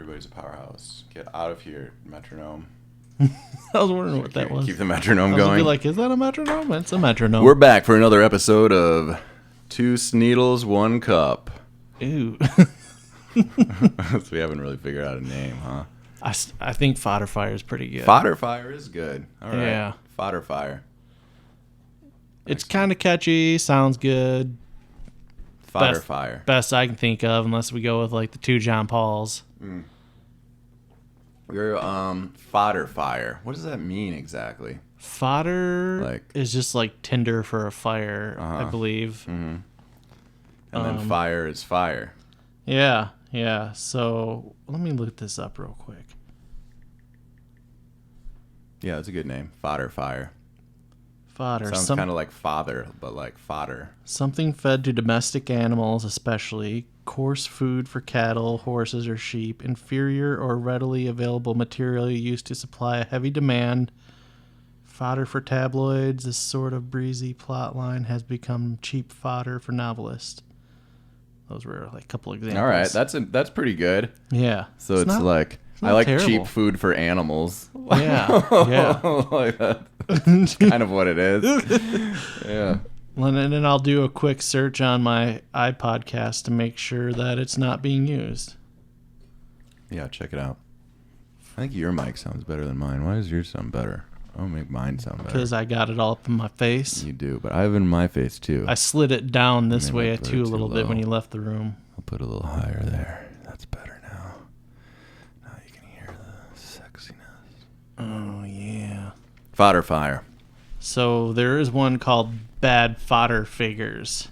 Everybody's a powerhouse. Get out of here, metronome. I was wondering what that was. Keep the metronome I was going. be like, is that a metronome? It's a metronome. We're back for another episode of Two Sneedles, One Cup. Ew. So we haven't really figured out a name, huh? I think Fodder Fire is pretty good. Fodder Fire is good. All right. Yeah. Fodder Fire. It's kind of catchy. Sounds good. Fodder Fire. Best I can think of, unless we go with like the two John Pauls. You're Fodder Fire. What does that mean exactly? Fodder is just like tinder for a fire, I believe. Mm-hmm. And then fire is fire. Yeah. So let me look this up real quick. Yeah, that's a good name. Fodder Fire. Fodder. Sounds kind of like father, but like fodder. Something fed to domestic animals, especially coarse food for cattle, horses, or sheep. Inferior or readily available material used to supply a heavy demand. Fodder for tabloids. This sort of breezy plot line has become cheap fodder for novelists. Those were like a couple examples. All right, that's pretty good. Yeah. So it's like I like terrible. cheap food for animals. Yeah. Like that's kind of what it is. Yeah. And then I'll do a quick search on my iPodcast to make sure that it's not being used. Yeah, check it out. I think your mic sounds better than mine. Why does yours sound better? I'll make mine sound better. Because I got it all up in my face. You do, but I have it in my face too. I slid it down this way put it too a too little bit low. when you left the room. I'll put it a little higher there. That's better now. Now you can hear the sexiness. Oh, yeah. Fodder Fire. So there is one called Bad Fodder Figures.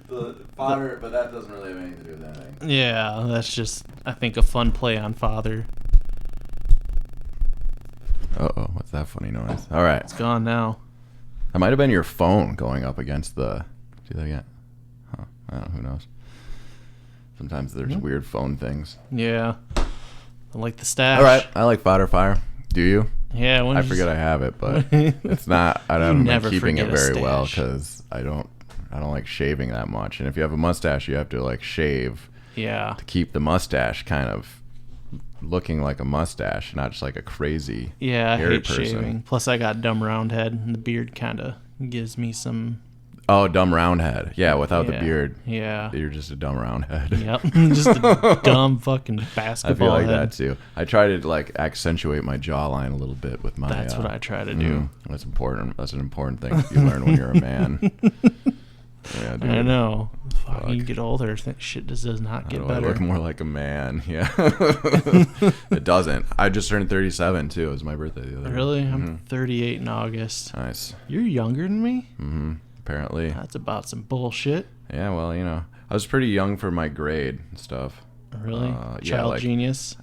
The fodder, but that doesn't really have anything to do with anything. Yeah, that's just, I think, a fun play on father. Uh-oh, what's that funny noise? All right. It's gone now. That might have been your phone going up against the... Do that again? Huh. I don't know. Who knows? Sometimes there's weird phone things. Yeah. I like the stash. All right. I like Fodder Fire. Do you? Yeah. I forget I have it, but it's not... I don't never I'm keeping it forget a very well stash. because I don't like shaving that much. And if you have a mustache, you have to like shave Yeah. to keep the mustache kind of looking like a mustache, not just like a crazy Yeah, I hairy hate person. shaving. Plus, I got dumb round head, and the beard kind of gives me some... Oh, dumb round head. Yeah, without the Yeah. beard. Yeah. You're just a dumb round head. Yep. Just a dumb fucking I basketball feel like head. that too. I try to like accentuate my jawline a little bit with my... That's what I try to do. That's important. That's an important thing you learn when you're a man. Yeah, dude. I know. Fuck. You get older, shit just does not get I better. look more like a man. Yeah. It doesn't. I just turned 37 too. It was my birthday the other day. Really? I'm 38 in August. Nice. You're younger than me? Mm-hmm. Apparently. That's about some bullshit. Yeah, well, I was pretty young for my grade and stuff. Really? Yeah, Child like- genius?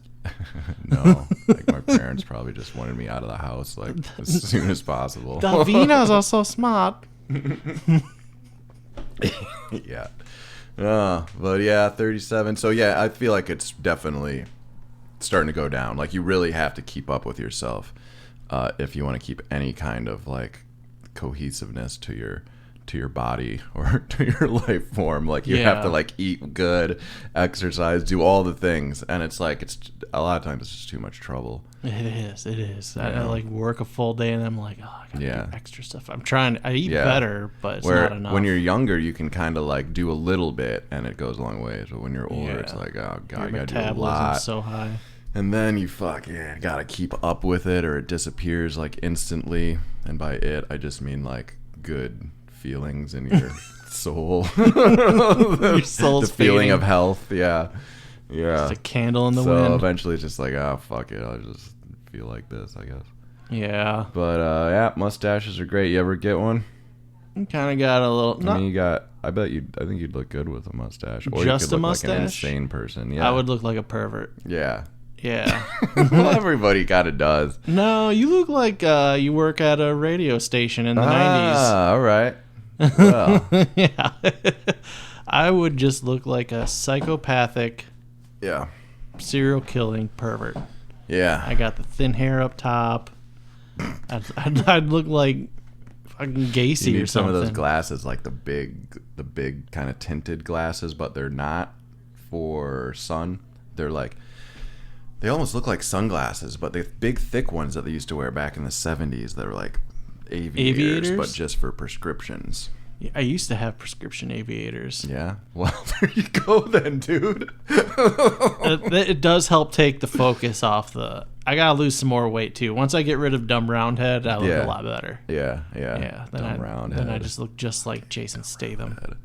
No. Like my parents probably just wanted me out of the house like as soon as possible. Davina's are so smart. Yeah. But yeah, 37. So yeah, I feel like it's definitely starting to go down. Like you really have to keep up with yourself if you want to keep any kind of like cohesiveness to your body or to your life form. Like you have to like eat good, exercise, do all the things, and it's like it's a lot of times it's just too much trouble. It is. I like work a full day and I'm like, oh, I gotta do extra stuff. I eat better, but it's not enough. When you're younger, you can kind of like do a little bit and it goes a long way. But when you're older, it's like, oh god, you gotta do a lot. Metabolism's so high. And then you gotta keep up with it or it disappears like instantly. And by it, I just mean like good feelings in your soul. Your soul's the feeling fading. of health. Yeah. Just a candle in the so wind. eventually it's just like, oh, fuck it. I'll just feel like this, I guess. Yeah. But yeah, mustaches are great. You ever get one? You kind of got a little... I mean, I think you'd look good with a mustache. Or Just you could a look mustache? like an insane person. Yeah. I would look like a pervert. Yeah. Yeah. Well, everybody kind of does. No, you look like you work at a radio station in the 90s. All right. Well. Yeah. I would just look like a psychopathic, serial killing pervert. Yeah. I got the thin hair up top. I'd look like fucking Gacy You need or some something. of those glasses, like the big kind of tinted glasses, but they're not for sun. They're like, they almost look like sunglasses, but the big thick ones that they used to wear back in the 70s. That were like aviators, but just for prescriptions. I used to have prescription aviators. Yeah. Well, there you go then, dude. It does help take the focus off the... I gotta lose some more weight too. Once I get rid of dumb round head, I look a lot better. Yeah. Then I just look just like Jason Statham.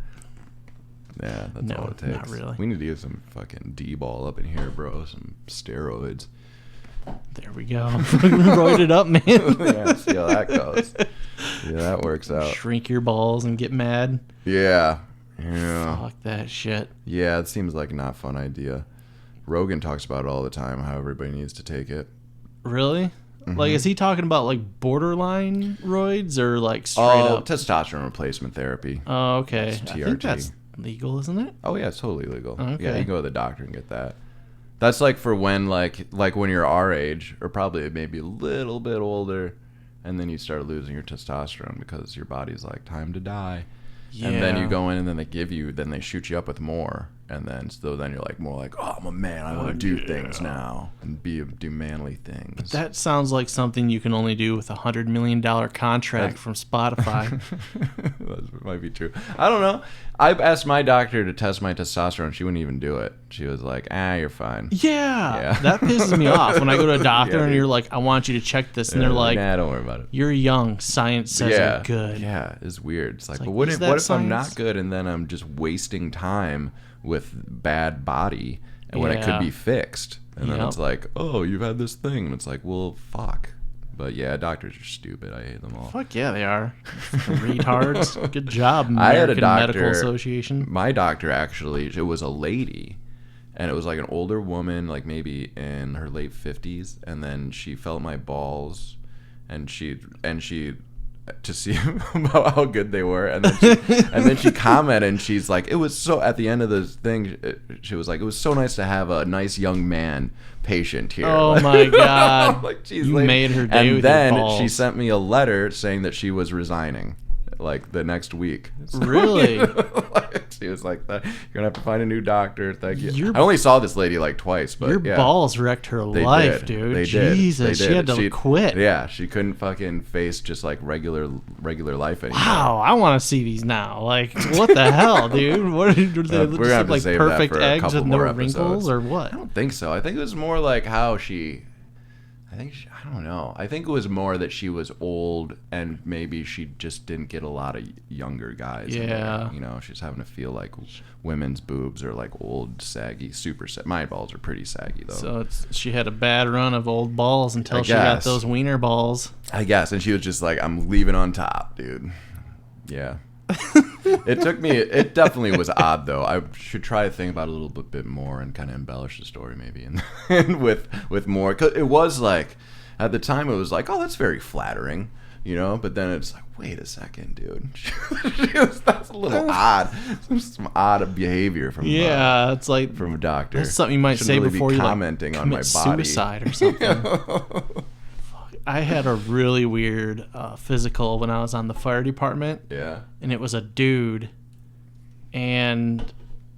Yeah, that's all it takes. Not really. We need to get some fucking D-ball up in here, bro. Some steroids. There we go. Roid it up, man. Yeah, see how that goes. Yeah, that works out. Shrink your balls and get mad. Yeah. Fuck that shit. Yeah, it seems like a not fun idea. Rogan talks about it all the time, how everybody needs to take it. Really? Mm-hmm. Like, is he talking about, like, borderline roids or, like, straight up? Testosterone replacement therapy. Oh, okay. It's TRT. I think that's legal, isn't it? Oh, yeah, it's totally legal. Okay. Yeah, you can go to the doctor and get that. That's like for when, like when you're our age, or probably maybe a little bit older, and then you start losing your testosterone because your body's like, time to die. Yeah. And then you go in and then they shoot you up with more. And then you're like more like, oh, I'm a man. I want to do things now and do manly things. But that sounds like something you can only do with $100 million contract from Spotify. That might be true. I don't know. I asked my doctor to test my testosterone. She wouldn't even do it. She was like, you're fine. Yeah. That pisses me off when I go to a doctor and you're like, I want you to check this. And they're like, nah, don't worry about it. You're young. Science says you're good. Yeah, it's weird. It's like, but what if I'm not good and then I'm just wasting time with bad body and when it could be fixed? And then it's like, oh, you've had this thing. And it's like, well, fuck. But yeah, doctors are stupid. I hate them all. Fuck yeah, they are. Retards. Good job, American Medical Association. My doctor, actually, it was a lady. And it was like an older woman, like maybe in her late 50s. And then she felt my balls. And she to see about how good they were, and then she commented, and she's like, it was so, at the end of the thing, she was like, it was so nice to have a nice young man patient here. Oh, like, my God. Like, geez, you lady. made her day and with then your balls. she sent me a letter saying that she was resigning like the next week. So, really? She was like, you're gonna have to find a new doctor. Thank you. I only saw this lady like twice, but your balls wrecked her life, dude. They Jesus, did. She had to quit. Yeah, she couldn't fucking face just like regular life anymore. Wow, I want to see these now. Like, what the hell, dude? What do they we're gonna have to like save perfect that for eggs with no episodes. wrinkles or what? I don't think so. I think it was more like how she. I don't know. I think it was more that she was old and maybe she just didn't get a lot of younger guys. Yeah. You know, she's having to feel like women's boobs are like old, saggy, super saggy. My balls are pretty saggy, though. So she had a bad run of old balls until she got those wiener balls. I guess. And she was just like, I'm leaving on top, dude. Yeah. It definitely was odd, though. I should try to think about it a little bit more and kind of embellish the story maybe and with more. 'Cause it was like, at the time it was like, oh, that's very flattering, you know? But then it's like, wait a second, dude. That's a little odd. Some odd behavior from it's like from a doctor. That's something you might say really before you commenting like, on my body. Suicide or something. I had a really weird physical when I was on the fire department. Yeah. And it was a dude. And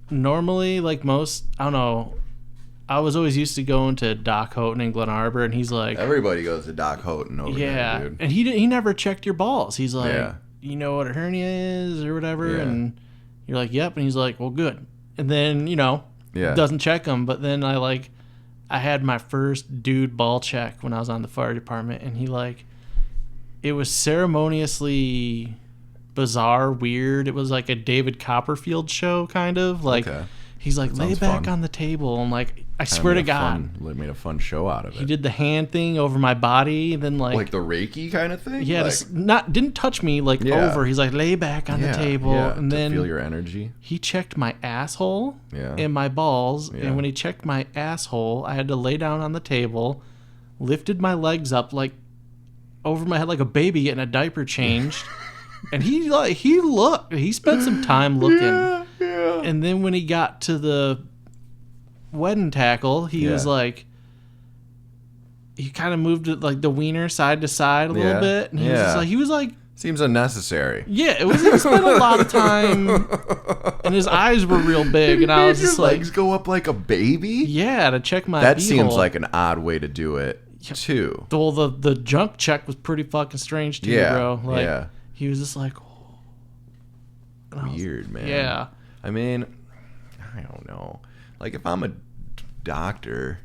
normally, like most, I don't know, I was always used to going to Doc Houghton in Glen Arbor, and he's like... Everybody goes to Doc Houghton over there, dude. And he never checked your balls. He's like, you know what a hernia is or whatever? Yeah. And you're like, yep. And he's like, well, good. And then, doesn't check them. But then I had my first dude ball check when I was on the fire department, and it was ceremoniously bizarre, weird. It was like a David Copperfield show, kind of. He's like, lay back on the table. I'm like, I swear to God. Made a fun show out of it. He did the hand thing over my body, then like the Reiki kind of thing? Yeah, didn't touch me over. He's like, lay back on the table. And then feel your energy. He checked my asshole and my balls. Yeah. And when he checked my asshole, I had to lay down on the table, lifted my legs up over my head like a baby getting a diaper changed. And he looked. He spent some time looking. Yeah. And then when he got to the wedding tackle, he was like, he kind of moved it like the wiener side to side a little bit, and he was Seems unnecessary. Yeah, it was. He spent a lot of time, and his eyes were real big, and I was just like, legs go up like a baby. Yeah, to check my. That beehole. seems like an odd way to do it too. Well, the junk check was pretty fucking strange too, bro. Like, he was just like, weird, man. Yeah. I mean, I don't know. Like, if I'm a doctor,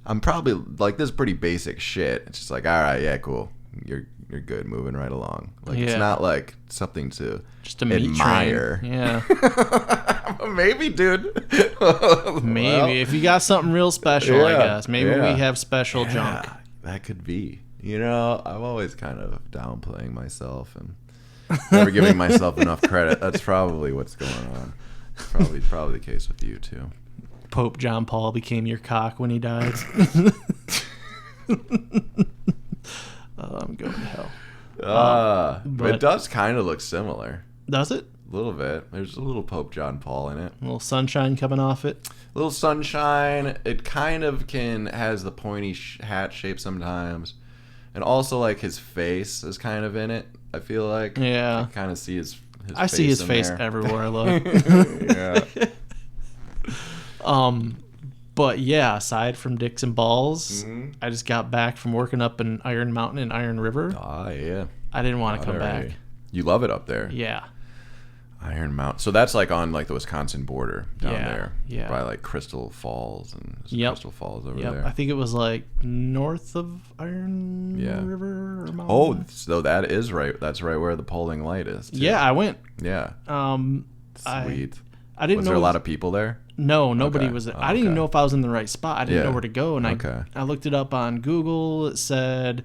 I'm probably like, this is pretty basic shit. It's just like, all right, yeah, cool. You're good, moving right along. Like, it's not like something to just a meat admire. Train. Yeah. Maybe, dude. Maybe well, if you got something real special, I guess. Maybe we have special junk. That could be. You know, I'm always kind of downplaying myself and never giving myself enough credit. That's probably what's going on. Probably the case with you too. Pope John Paul became your cock when he died. I'm going to hell. But it does kind of look similar. Does it? A little bit. There's a little Pope John Paul in it. A little sunshine coming off it. A little sunshine. It kind of has the pointy hat shape sometimes. And also, like, his face is kind of in it, I feel like. Yeah. I kind of see his I face see his in face there. everywhere I look. Yeah. But yeah, aside from dicks and balls, Mm-hmm. I just got back from working up in Iron Mountain and Iron River. Ah, yeah. I didn't want to come back. You love it up there. Yeah. Iron Mountain. So that's like on like the Wisconsin border down there. Yeah. By like Crystal Falls and Crystal Falls over there. I think it was like north of Iron River or Mountain. Oh, so that is right. That's right where the polling light is. Too. Yeah, I went. Yeah. Sweet. I didn't know. Was there a lot of people there? No, nobody was there. I didn't even know if I was in the right spot. I didn't know where to go, and I looked it up on Google. It said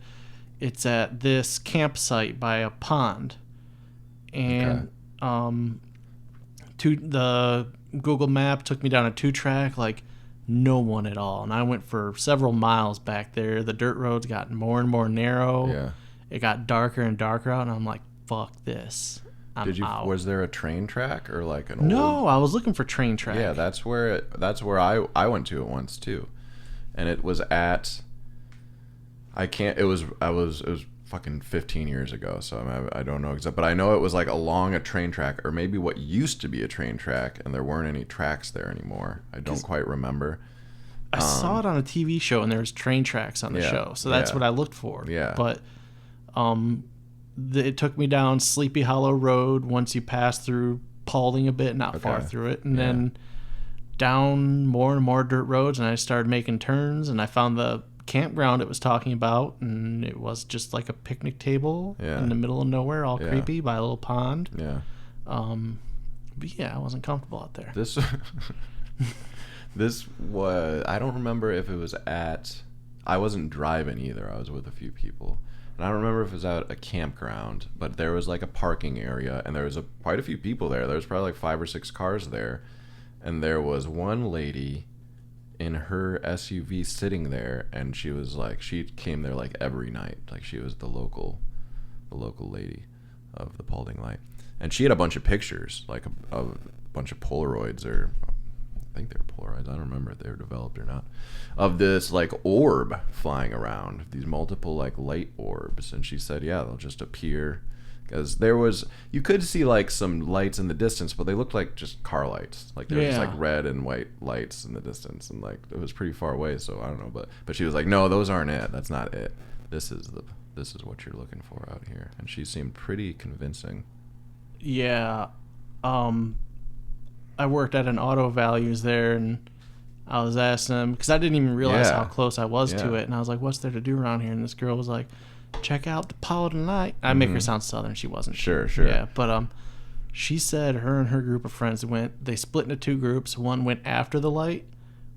it's at this campsite by a pond, and the Google map took me down a 2-track, like no one at all, and I went for several miles back there. The dirt roads got more and more narrow. Yeah. It got darker and darker out, and I'm like, fuck this. I'm out. Was there a train track or like an No, I was looking for train track. Yeah, that's where I went to it once too. And it was at it was fucking 15 years ago, so I don't know exactly, but I know it was like along a train track, or maybe what used to be a train track, and there weren't any tracks there anymore. I don't quite remember. I saw it on a TV show, and there was train tracks on the show, so that's what I looked for. Yeah. But it took me down Sleepy Hollow Road once you pass through Paulding a bit, not far through it, and then down more and more dirt roads, and I started making turns, and I found the campground it was talking about, and it was just like a picnic table in the middle of nowhere, all creepy, by a little pond. Yeah. But yeah, I wasn't comfortable out there. This was, I don't remember if it was I wasn't driving either. I was with a few people. And I don't remember if it was at a campground, but there was like a parking area, and there was quite a few people there. There was probably like 5 or 6 cars there. And there was one lady in her SUV sitting there, and she was like, she came there like every night. Like, she was the local lady of the Paulding Light. And she had a bunch of pictures, like a bunch of Polaroids, or I think they were Polaroids, I don't remember if they were developed or not, of this like orb flying around, these multiple like light orbs. And she said, yeah, they'll just appear, because you could see like some lights in the distance, but they looked like just car lights, like they were just like red and white lights in the distance, and like it was pretty far away, so I don't know, but she was like, no, those aren't it, that's not it, this is what you're looking for out here. And she seemed pretty convincing. Yeah. I worked at an Auto Values there, and I was asking them, because I didn't even realize how close I was to it, and I was like, what's there to do around here? And this girl was like, check out the Paulding Light. I make her sound southern. She wasn't. Sure. Yeah, but she said her and her group of friends they split into 2 groups. One went after the light.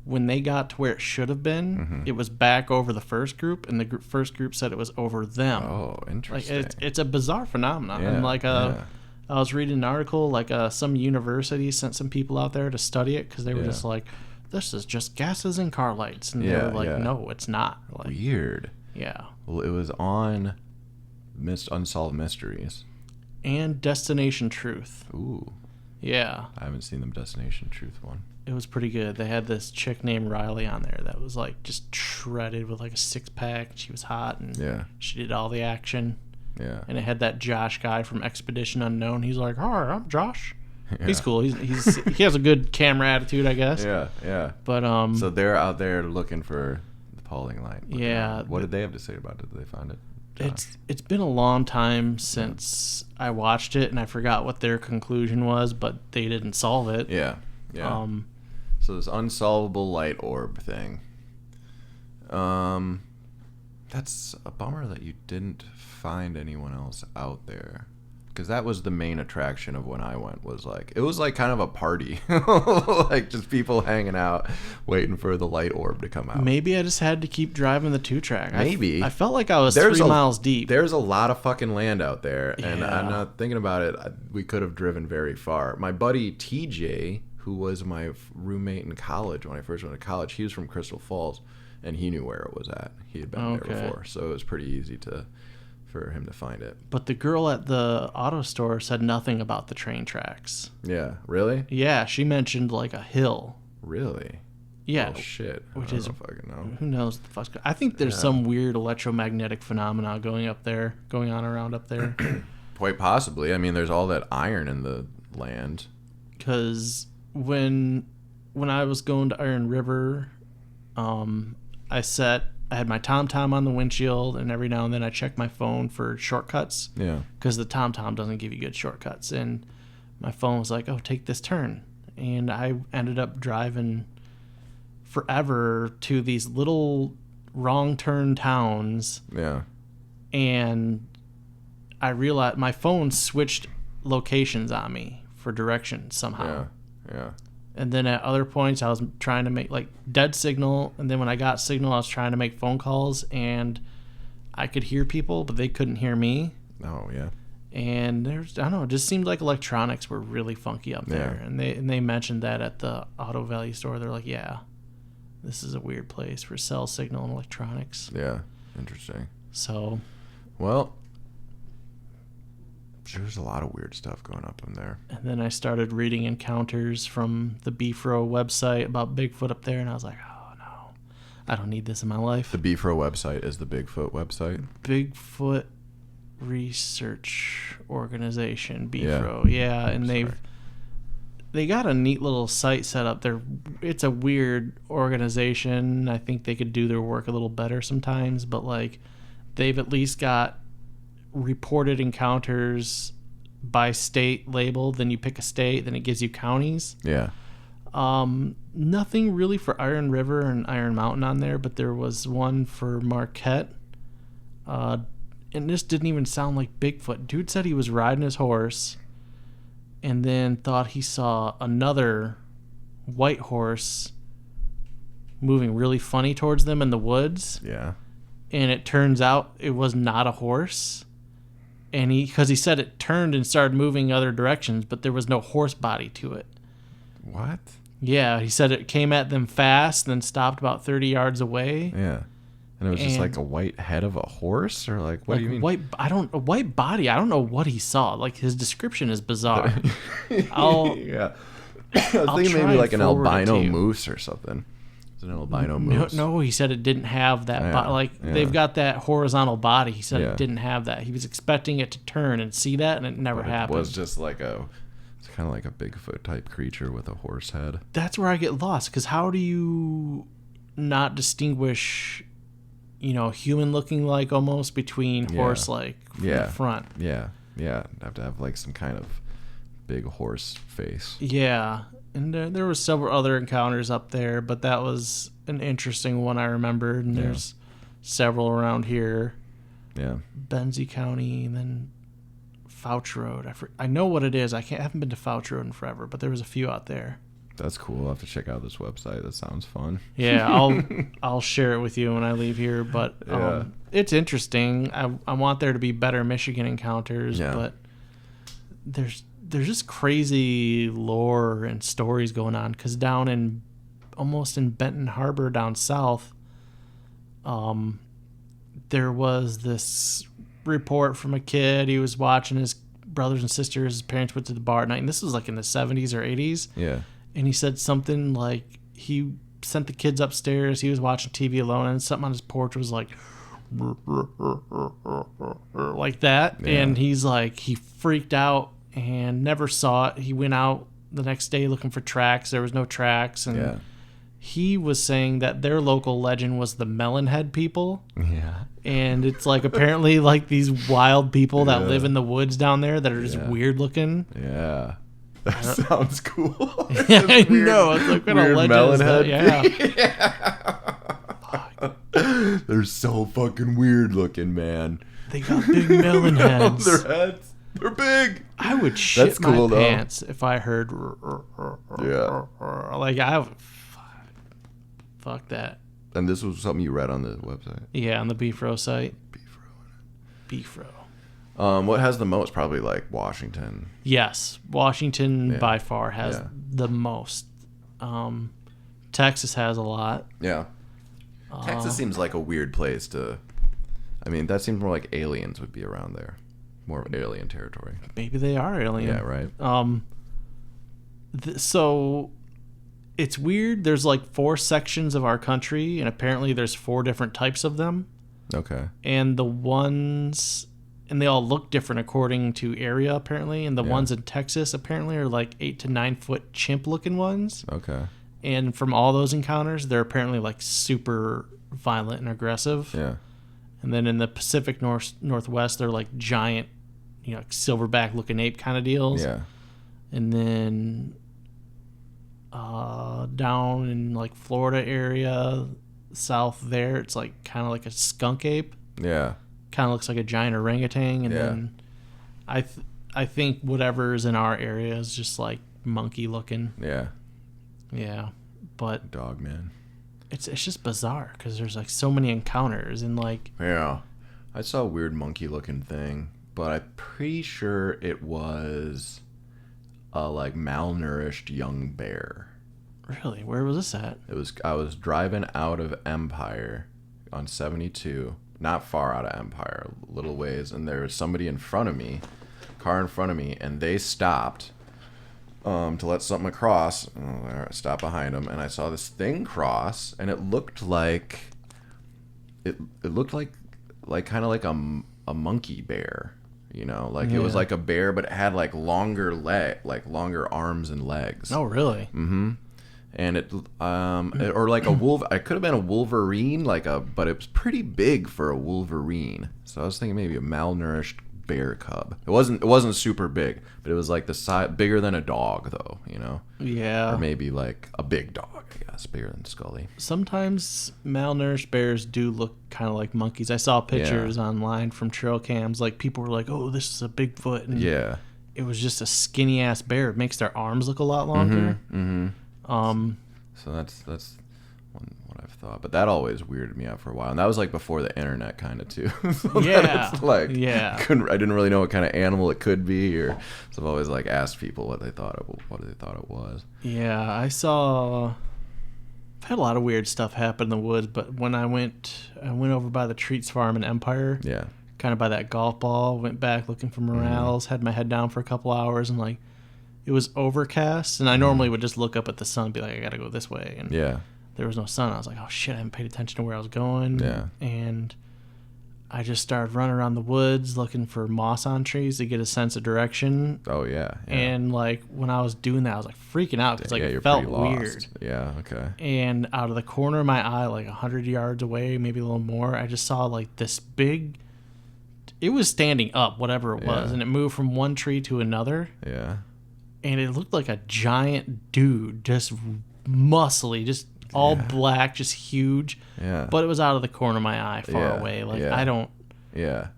When they got to where it should have been, it was back over the first group, and the first group said it was over them. Oh, interesting. Like, it's a bizarre phenomenon. And like I was reading an article, like some university sent some people out there to study it, because they were just like, this is just gases and car lights. And they were like, no, it's not. Like, weird. Yeah. Well, it was on Unsolved Mysteries. And Destination Truth. Ooh. Yeah. I haven't seen the Destination Truth one. It was pretty good. They had this chick named Riley on there that was like just shredded with like a 6-pack. She was hot, and she did all the action. Yeah. And it had that Josh guy from Expedition Unknown. He's like, "Hi, I'm Josh." Yeah. He's cool. He has a good camera attitude, I guess. Yeah. But So they're out there looking for the Pauling light. Yeah. What did they have to say about it? Did they find it? It's been a long time since I watched it, and I forgot what their conclusion was, but they didn't solve it. Yeah. So this unsolvable light orb thing. That's a bummer that you didn't find anyone else out there, because that was the main attraction of when I went. It was like kind of a party, like just people hanging out, waiting for the light orb to come out. Maybe I just had to keep driving the 2-track. Maybe I felt like I was 3 miles deep. There's a lot of fucking land out there, and Yeah. I'm not thinking about it. We could have driven very far. My buddy TJ, who was my roommate in college when I first went to college, he was from Crystal Falls, and he knew where it was at. He had been there before, so it was pretty easy for him to find it. But the girl at the auto store said nothing about the train tracks. Yeah, really? Yeah, she mentioned like a hill. Really? Yeah. Oh, shit. Which I is, don't know if I can know. who knows what the fuck's I think there's some weird electromagnetic phenomena going on around up there. Quite possibly. I mean, there's all that iron in the land. Because when I was going to Iron River, I had my TomTom on the windshield, and every now and then I check my phone for shortcuts. Yeah. Because the TomTom doesn't give you good shortcuts. And my phone was like, "Oh, take this turn." And I ended up driving forever to these little wrong turn towns. Yeah. And I realized my phone switched locations on me for directions somehow. Yeah. And then at other points, I was trying to make like dead signal. And then when I got signal, I was trying to make phone calls, and I could hear people, but they couldn't hear me. Oh, yeah. And I don't know, it just seemed like electronics were really funky up there. Yeah. And they mentioned that at the Auto Value store. They're like, "Yeah, this is a weird place for cell signal and electronics." Yeah. Interesting. So, Well, there's a lot of weird stuff going up in there. and then I started reading encounters from the Beefro website about Bigfoot up there, and I was like, "Oh no, I don't need this in my life." The Bifro website is the Bigfoot website. Bigfoot Research Organization, Bifro. Yeah, and they got a neat little site set up there. It's a weird organization. I think they could do their work a little better sometimes, but like they've at least got reported encounters by state labeled. Then you pick a state, then it gives you counties. Yeah. Nothing really for Iron River and Iron Mountain on there, but there was one for Marquette. And this didn't even sound like Bigfoot. Dude said he was riding his horse and then thought he saw another white horse moving really funny towards them in the woods. Yeah. And it turns out it was not a horse. And because he said it turned and started moving other directions, but there was no horse body to it. What? Yeah, he said it came at them fast, then stopped about 30 yards away. Yeah. And it was just like a white head of a horse, or like what Like do you mean? a white body. I don't know what he saw. Like his description is bizarre. I'll Yeah. I was thinking try maybe like and an forward it albino to you. moose or something. Is it an albino moose? No, he said it didn't have that. Yeah, They've got that horizontal body. He said Yeah. it didn't have that. He was expecting it to turn and see that, and it never But happened. It was just like it's kind of like a Bigfoot type creature with a horse head. That's where I get lost, because how do you not distinguish, human looking like almost between horse like from the front? Yeah. Have to have like some kind of big horse face. Yeah. And there were several other encounters up there, but that was an interesting one I remembered. And there's several around here. Yeah. Benzie County, and then Fouch Road. I know what it is. I haven't been to Fouch Road in forever, but there was a few out there. That's cool. I'll have to check out this website. That sounds fun. Yeah, I'll share it with you when I leave here. But it's interesting. I want there to be better Michigan encounters, but there's just crazy lore and stories going on. Because down almost in Benton Harbor down south, there was this report from a kid. He was watching his brothers and sisters. His parents went to the bar at night, and this was like in the 70s or 80s. Yeah. And he said something like he sent the kids upstairs. He was watching TV alone, and something on his porch was like, like that. Yeah. And he's like, he freaked out and never saw it. He went out the next day looking for tracks. There was no tracks. And Yeah. he was saying that their local legend was the melon head people. Yeah. And it's like apparently like these wild people that Yeah. live in the woods down there that are just Yeah. weird looking. Yeah. That sounds cool. Yeah, I know. It's like kind of weird legend. melon head. Yeah. They're so fucking weird looking, man. They got big melon heads. Their heads. They're big. I would shit That's cool, my though. pants if I heard. Yeah. Like I. Fuck that. And this was something you read on the website. Yeah, on the Beefro site. Beefro. What has the most? Probably like Washington. Yes, Washington Yeah. by far has Yeah. the most. Texas has a lot. Yeah. Texas seems like a weird place to. I mean, that seems more like aliens would be around there. More of alien territory. Maybe they are alien. Yeah, right. So it's weird. There's like 4 sections of our country, and apparently there's 4 different types of them. Okay. And the ones, and they all look different according to area, apparently. And the Yeah. ones in Texas apparently are like 8 to 9 foot chimp looking ones. Okay. And from all those encounters, they're apparently like super violent and aggressive. Yeah. And then in the Pacific Northwest, they're like giant, like silverback looking ape kind of deals. Yeah. And then down in like Florida area, south there, it's like kind of like a skunk ape. Yeah. Kind of looks like a giant orangutan. And Yeah. then I think whatever's in our area is just like monkey looking. Yeah. Yeah. But Dog man. it's just bizarre because there's like so many encounters and like. Yeah. I saw a weird monkey looking thing, but I'm pretty sure it was a like malnourished young bear. Really? Where was this at? I was driving out of Empire on 72, not far out of Empire, a little ways, and there was somebody in front of me, car in front of me, and they stopped to let something across. I stopped behind them, and I saw this thing cross, and it looked like kind of like a monkey bear. Like it was Yeah. like a bear, but it had like longer arms and legs. Oh, really? Mm-hmm. And or like a wolf. It could have been a wolverine, but it was pretty big for a wolverine. So I was thinking maybe a malnourished bear cub. It wasn't super big, but it was like the size, bigger than a dog, though. Yeah. Or maybe like a big dog, I guess, bigger than Scully. Sometimes malnourished bears do look kind of like monkeys. I saw pictures online from trail cams. Like people were like, "Oh, this is a Bigfoot," and Yeah. it was just a skinny ass bear. It makes their arms look a lot longer. Mm-hmm. Um, So that's what I've thought, but that always weirded me out for a while, and that was like before the internet, kind of too. So Yeah. it's like Yeah. I didn't really know what kind of animal it could be, so I've always like asked people what they thought it was. yeah, I've had a lot of weird stuff happen in the woods, but when I went over by the Treats Farm in Empire, Yeah. kind of by that golf ball, went back looking for morels, had my head down for a couple hours, and like it was overcast, and I normally would just look up at the sun and be like, I gotta go this way, and Yeah. there was no sun. I was like, oh shit, I haven't paid attention to where I was going. Yeah. And I just started running around the woods looking for moss on trees to get a sense of direction. Oh yeah. And like when I was doing that, I was like freaking out because like you're it felt pretty lost. weird. Yeah. Okay. And out of the corner of my eye, like 100 yards away, maybe a little more, I just saw like this big. It was standing up, whatever it was, Yeah. and it moved from one tree to another. Yeah. And it looked like a giant dude, just muscly, just all black, just huge. Yeah. But it was out of the corner of my eye, far Yeah, away. Like yeah. I don't. Yeah.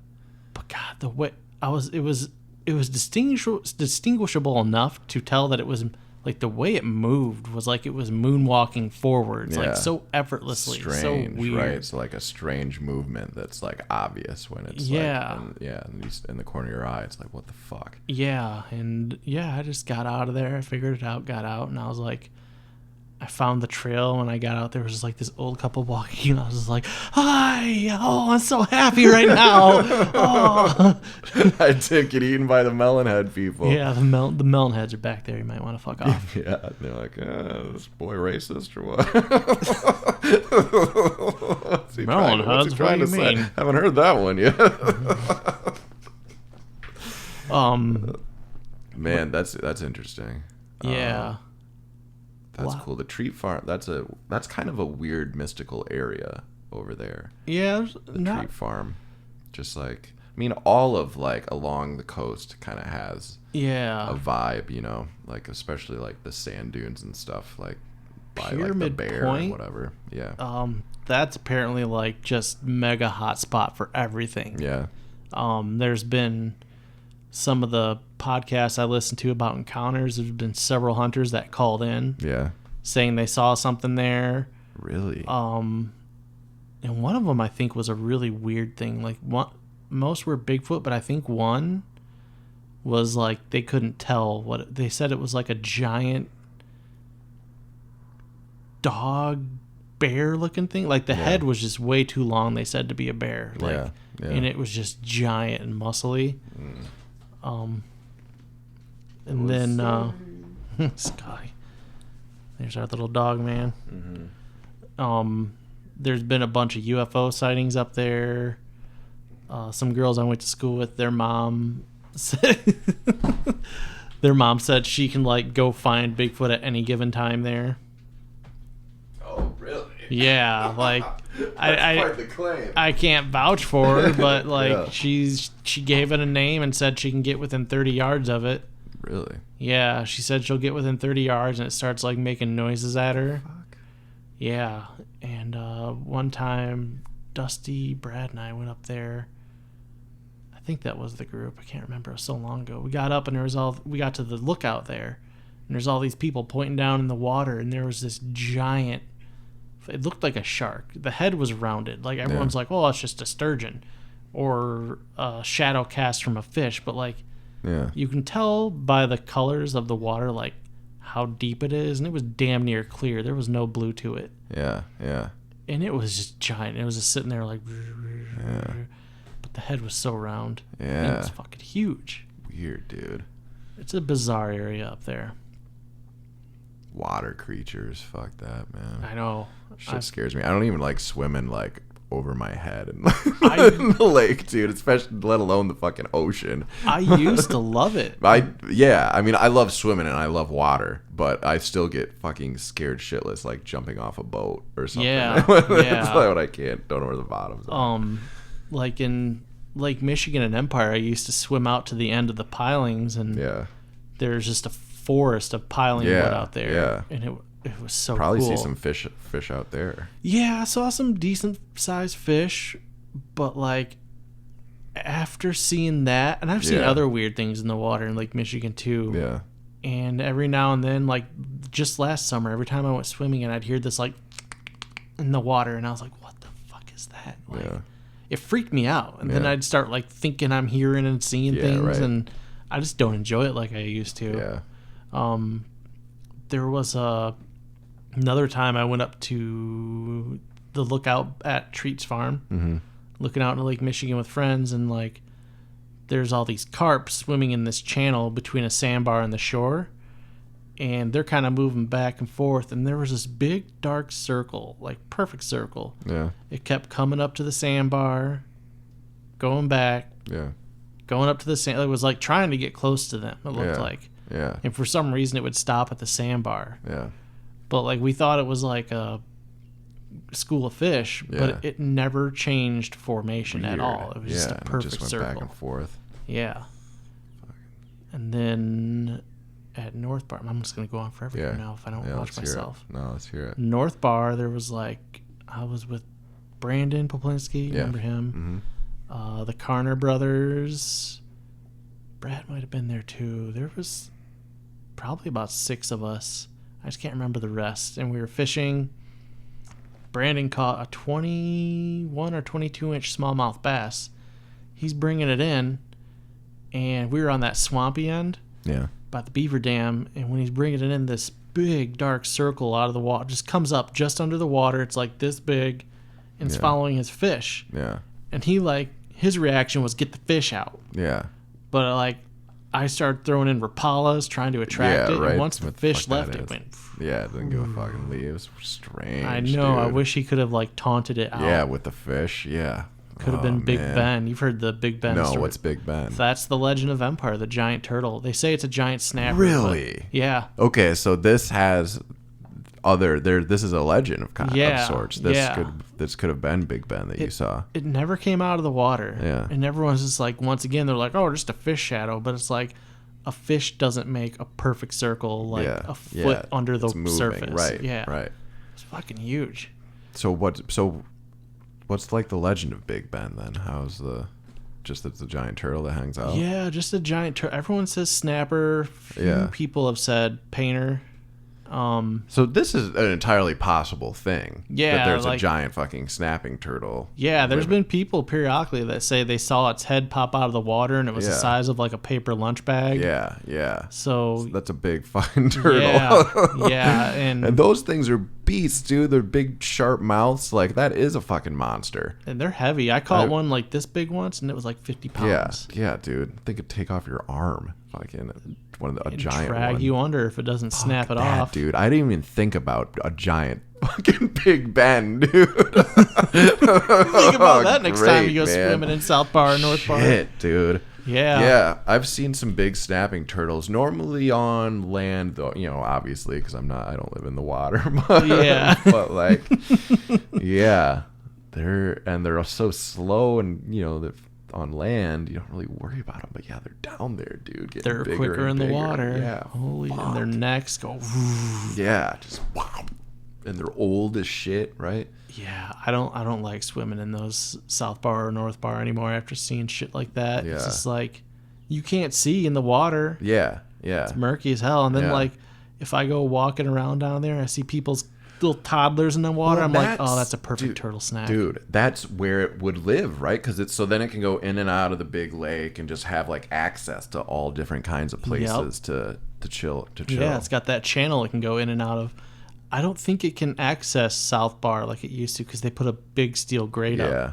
But God, the way it was distinguishable enough to tell that it was like the way it moved was like it was moonwalking forwards, Yeah. like so effortlessly, Strange, so weird. right? It's like a strange movement that's like obvious when it's Yeah. in the corner of your eye. It's like, what the fuck? Yeah, and I just got out of there. I figured it out, got out, and I was like, I found the trail when I got out. There was just like this old couple walking. I was just like, "Hi! Oh, I'm so happy right now!" Oh. I didn't get eaten by the melon head people. Yeah, the melon heads are back there. You might want to fuck off. Yeah, they're like, this boy racist or what? Melon heads? What do you mean? Haven't heard that one yet. Man, that's interesting. Yeah. That's cool. The treat farm. That's kind of a weird mystical area over there. Yeah, Treat farm. Just like, I mean, all of like along the coast kind of has a vibe, you know, like especially like the sand dunes and stuff, like by Pyramid like the Bear Point, and whatever. Yeah. That's apparently like just mega hot spot for everything. Yeah. There's been some of the podcasts I listened to about encounters. There's been several hunters that called in. Yeah. Saying they saw something there. Really? And one of them I think was a really weird thing. Like most were Bigfoot, but I think one was like they couldn't tell what they said. It was like a giant dog bear looking thing. Like the head was just way too long. They said to be a bear. Like, and it was just giant and muscly. And then Sky. There's our little dog man. Mm-hmm. There's been a bunch of UFO sightings up there. Some girls I went to school with, their mom said she can like go find Bigfoot at any given time there. Oh, really? Yeah, like That's quite the claim. I can't vouch for her, but like she gave it a name and said she can get within 30 yards of it. Really? Yeah, she said she'll get within 30 yards and it starts like making noises at her. Fuck. Yeah, and one time Dusty, Brad, and I went up there. I think that was the group. I can't remember. It was so long ago. We got up and we got to the lookout there, and there's all these people pointing down in the water, and there was this giant. It looked like a shark. The head was rounded. Like everyone's like, "Oh, it's just a sturgeon," or a shadow cast from a fish. But like, you can tell by the colors of the water, like how deep it is, and it was damn near clear. There was no blue to it. Yeah. And it was just giant. It was just sitting there like, but the head was so round. Yeah. It was fucking huge. Weird, dude. It's a bizarre area up there. Water creatures, fuck that, man. I know. Shit scares me. I don't even like swimming like over my head in the lake, dude. Especially, let alone the fucking ocean. I used to love it. I mean, I love swimming and I love water, but I still get fucking scared shitless, like jumping off a boat or something. Yeah, That's like what I can't. Don't know where the bottom's at. Like in Lake Michigan and Empire, I used to swim out to the end of the pilings, and there's just a forest of piling wood out there. Yeah, and it was so probably cool. See some fish out there. Yeah, I saw some decent sized fish, but like after seeing that, and I've seen other weird things in the water in Lake Michigan too. Yeah. And every now and then, like just last summer, every time I went swimming and I'd hear this like in the water, and I was like, "What the fuck is that?" Like, it freaked me out. And then I'd start like thinking I'm hearing and seeing things, and I just don't enjoy it like I used to. Yeah. There was another time I went up to the lookout at Treats Farm, looking out into Lake Michigan with friends, and like there's all these carp swimming in this channel between a sandbar and the shore, and they're kind of moving back and forth, and there was this big dark circle, like perfect circle. Yeah. It kept coming up to the sandbar, going back, going up to the sand. It was like trying to get close to them, it looked like. Yeah. And for some reason it would stop at the sandbar. Yeah. But like we thought it was like a school of fish, but it never changed formation at all. It was just a perfect just went circle. Back and forth. Yeah. And then at North Bar, I'm just gonna go on forever here now if I don't watch myself. No, let's hear it. North Bar, there was like I was with Brandon Poplinski, remember him? Mm-hmm. The Carner brothers. Brad might have been there too. There was probably about 6 of us. I just can't remember the rest. And we were fishing. Brandon caught a 21 or 22 inch smallmouth bass. He's bringing it in, and we were on that swampy end by the beaver dam. And when he's bringing it in, this big dark circle out of the water. Just comes up just under the water. It's like this big, and it's following his fish. Yeah. And he his reaction was get the fish out. Yeah. But I started throwing in Rapalas trying to attract it. Right. And once the fish left, it went. Yeah, it didn't give a fucking leave. It was strange. I know. Dude. I wish he could have taunted it out. Yeah, with the fish. Yeah. Could have been Big Ben. You've heard the Big Ben story. No, what's Big Ben? That's the Legend of Empire, the giant turtle. They say it's a giant snapper. Really? Yeah. Okay, so this has this is a legend of sorts. This could have been Big Ben that you saw. It never came out of the water. Yeah. And everyone's just once again, they're like, oh, just a fish shadow. But it's like a fish doesn't make a perfect circle a foot under the surface. Right. Yeah. Right. It's fucking huge. So what's the legend of Big Ben then? How's it's a giant turtle that hangs out? Yeah, just a giant turtle. Everyone says snapper. Few people have said painter. So this is an entirely possible thing. Yeah, that there's a giant fucking snapping turtle. Yeah, there's been people periodically that say they saw its head pop out of the water and it was the size of a paper lunch bag. Yeah, yeah. So that's a big fucking turtle. Yeah, and those things are beasts, dude. They're big, sharp mouths. That is a fucking monster. And they're heavy. I caught one this big once, and it was 50 pounds. Yeah, dude. They could take off your arm. Fucking a giant drag one. You under if it doesn't snap it off. Dude, I didn't even think about a giant fucking Big Ben, dude. Think about that next time you go swimming in South Bar or North Bar. Shit, dude. Yeah. Yeah, I've seen some big snapping turtles. Normally on land, though, obviously, because I don't live in the water. But, but yeah, they're so slow, and they're on land, you don't really worry about them. But yeah, they're down there, dude. They're quicker in the water. Yeah, holy, and their necks go. Yeah, just wow. And they're old as shit, right? Yeah, I don't like swimming in those South Bar or North Bar anymore after seeing shit like that. Yeah. It's just you can't see in the water. Yeah, yeah. It's murky as hell. And then if I go walking around down there and I see people's little toddlers in the water, I'm like, oh, that's a perfect turtle snack. Dude, that's where it would live, right? Because so then it can go in and out of the big lake and just have access to all different kinds of places to chill. Yeah, it's got that channel it can go in and out of. I don't think it can access South Bar like it used to because they put a big steel grate up. Yeah.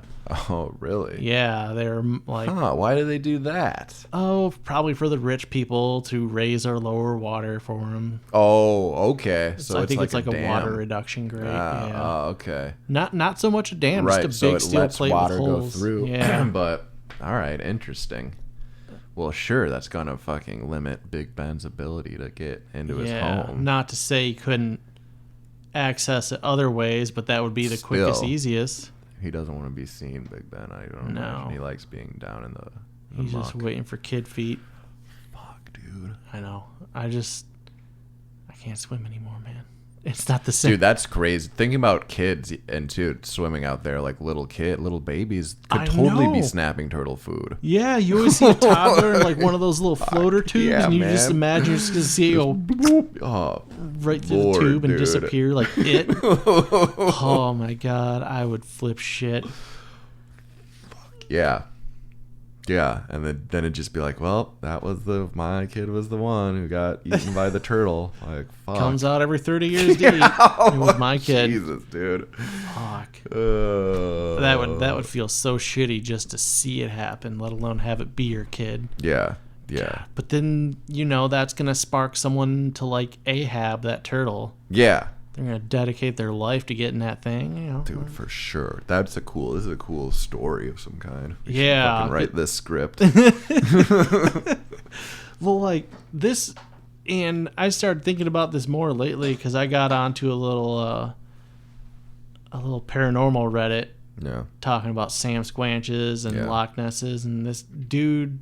Oh, really? Yeah, they're why do they do that? Oh, probably for the rich people to raise or lower water for them. Oh, okay. So I think it's a water reduction grate. Oh, okay. Not so much a dam, right, just a big steel plate with holes. Water go through. Yeah. But all right, interesting. Well, sure, that's gonna fucking limit Big Ben's ability to get into his home. Not to say he couldn't access it other ways, but that would be the quickest, easiest. He doesn't want to be seen, Big Ben. I don't know. He likes being down in the He's muck. Just waiting for kid feet. Fuck, dude. I know. I can't swim anymore, man. It's not the same. Dude, that's crazy. Thinking about kids and swimming out there little babies could totally be snapping turtle food. Yeah, you always see a toddler in one of those little floater tubes, and you just imagine you're just going to see it go right through the tube and disappear like it. Oh my god, I would flip shit. Fuck yeah. Yeah, and then it'd just be well, my kid was the one who got eaten by the turtle. Fuck. Comes out every 30 years to eat. It was my kid. Jesus, dude. Fuck. That would feel so shitty just to see it happen, let alone have it be your kid. Yeah, yeah. But then, that's going to spark someone to Ahab, that turtle. Yeah. They're going to dedicate their life to getting that thing, Dude, for sure. This is a cool story of some kind. We should fucking write this script. Well, this, and I started thinking about this more lately because I got onto a little paranormal Reddit. Yeah. Talking about Sam Squanches and Loch Nesses, and this dude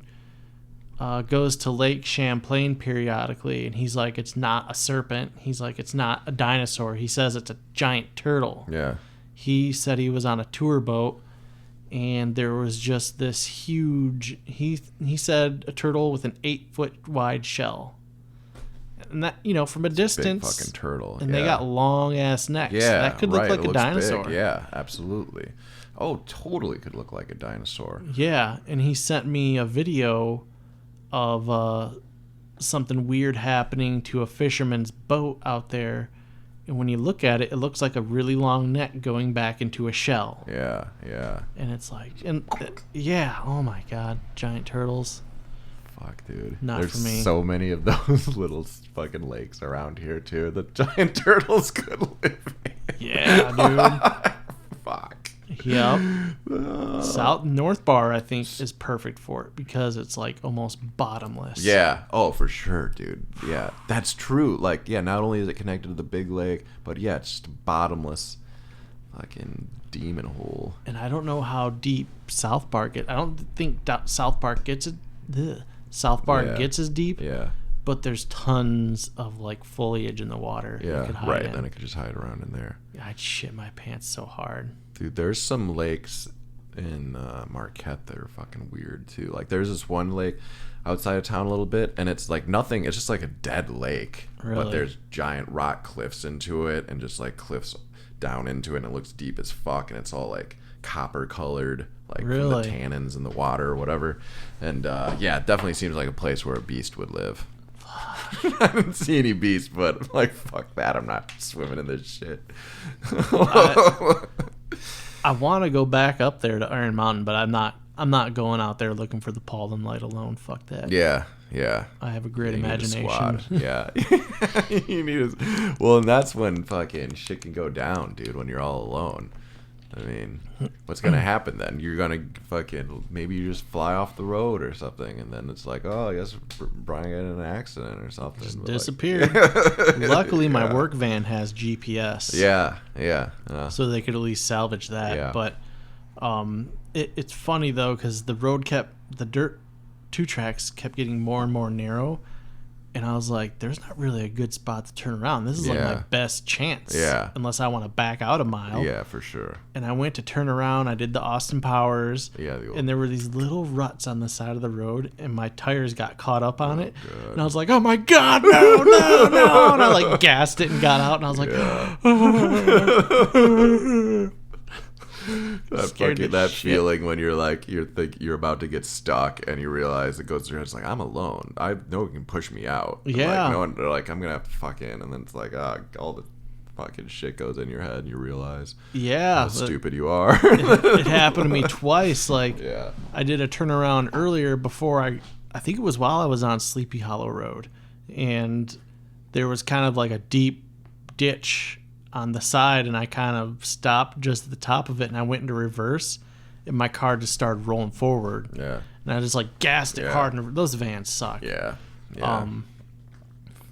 goes to Lake Champlain periodically, and he's like, it's not a serpent. He's like, it's not a dinosaur. He says it's a giant turtle. Yeah. He said he was on a tour boat, and there was just this huge, he said a turtle with an 8-foot wide shell. And that, from a distance. Big fucking turtle. And they got long ass necks. Yeah. That could look like a dinosaur. Big. Yeah, absolutely. Oh, totally could look like a dinosaur. Yeah. And he sent me a video of something weird happening to a fisherman's boat out there. And when you look at it, it looks like a really long neck going back into a shell. Yeah. And it's like, yeah, oh my God, giant turtles. Fuck, dude. Not There's for me. so many of those little fucking lakes around here, too. The giant turtles could live in. Yeah, dude. Fuck. Yep. North Bar, I think, is perfect for it because it's like almost bottomless. Yeah. Oh, for sure, dude. Yeah, that's true. Like, yeah, not only is it connected to the big lake, but yeah, it's just a bottomless fucking demon hole. And I don't know how deep South Park gets. I don't think South Park gets it. South Park gets as deep. Yeah. But there's tons of like foliage in the water. Yeah. Right. Then it could just hide around in there. I'd shit my pants so hard. Dude, there's some lakes in Marquette that are fucking weird too. Like there's this one lake outside of town a little bit, and it's like nothing. It's just like a dead lake, really? But there's giant rock cliffs into it, and just like cliffs down into it, and it looks deep as fuck, and it's all like copper colored, like really? From the tannins in the water or whatever. And yeah, it definitely seems like a place where a beast would live. I didn't see any beasts, but I'm like, fuck that, I'm not swimming in this shit. I want to go back up there to Iron Mountain, but I'm not going out there looking for the Paulin light alone. Fuck that. Yeah. I have a great imagination. Yeah. You need well, and that's when fucking shit can go down, dude, when you're all alone. I mean, what's going to happen then? You're going to fucking, maybe you just fly off the road or something, and then it's like, oh, I guess Brian got in an accident or something. Just disappeared. Luckily, my work van has GPS. Yeah. So they could at least salvage that. Yeah. But it's funny, though, because the dirt 2 tracks kept getting more and more narrow. And I was like, there's not really a good spot to turn around. This is like my best chance. Yeah. Unless I want to back out a mile. Yeah, for sure. And I went to turn around. I did the Austin Powers. Yeah. And there were these little ruts on the side of the road. And my tires got caught up on it. God. And I was like, oh my God, no. And I like gassed it and got out. And I was like, that feeling when you're like you're about to get stuck and you realize it goes through. It's like, I'm alone. I know it can push me out. Yeah. Like, no one. They're like, I'm gonna have to fuck in, and then it's like, all the fucking shit goes in your head, and you realize, how stupid you are. It happened to me twice. Like, yeah. I did a turnaround earlier before I think it was while I was on Sleepy Hollow Road, and there was kind of like a deep ditch on the side, and I kind of stopped just at the top of it, and I went into reverse, and my car just started rolling forward. Yeah. And I just like gassed it hard, and those vans suck. Yeah.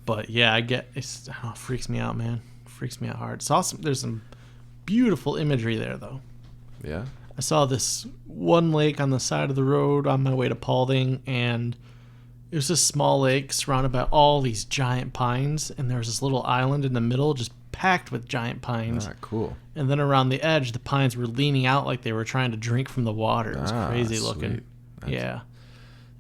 But yeah, it freaks me out, man. Freaks me out hard. It's awesome. There's some beautiful imagery there, though. Yeah. I saw this one lake on the side of the road on my way to Paulding, and it was a small lake surrounded by all these giant pines, and there was this little island in the middle just packed with giant pines. Cool. And then around the edge, the pines were leaning out like they were trying to drink from the water. It was crazy looking.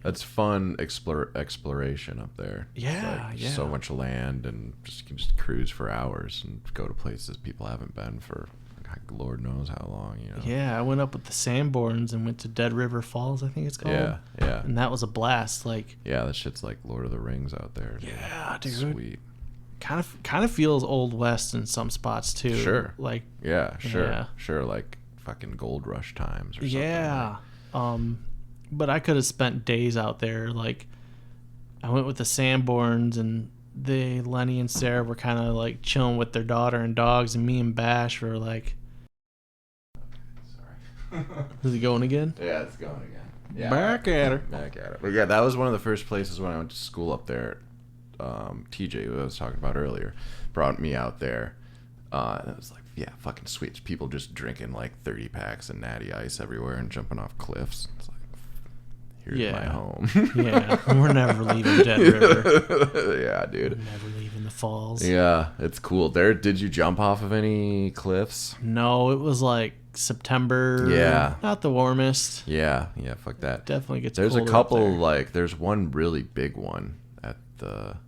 That's fun exploration up there. Yeah, it's like so much land, and you can just cruise for hours and go to places people haven't been for Lord knows how long. Yeah, I went up with the Sanborns and went to Dead River Falls, I think it's called. Yeah. And that was a blast. Like, yeah, that shit's like Lord of the Rings out there. Yeah, dude. Sweet. Kind of feels Old West in some spots too. Sure. Like, sure, like fucking Gold Rush times or something. Yeah. But I could have spent days out there. Like, I went with the Sanborns, and Lenny and Sarah were kind of like chilling with their daughter and dogs, and me and Bash were like, sorry. Is it going again? Yeah, it's going again. Yeah, Back at her. But yeah, that was one of the first places when I went to school up there. TJ, who I was talking about earlier, brought me out there. And it was like, yeah, fucking sweet. People just drinking like 30 packs of Natty Ice everywhere and jumping off cliffs. It's like, here's my home. Yeah, we're never leaving Dead River. Yeah, dude. We're never leaving the falls. Yeah, it's cool. Did you jump off of any cliffs? No, it was like September. Yeah. Not the warmest. Yeah, fuck that. Definitely gets There's a colder couple, up there. like, there's one really big one at the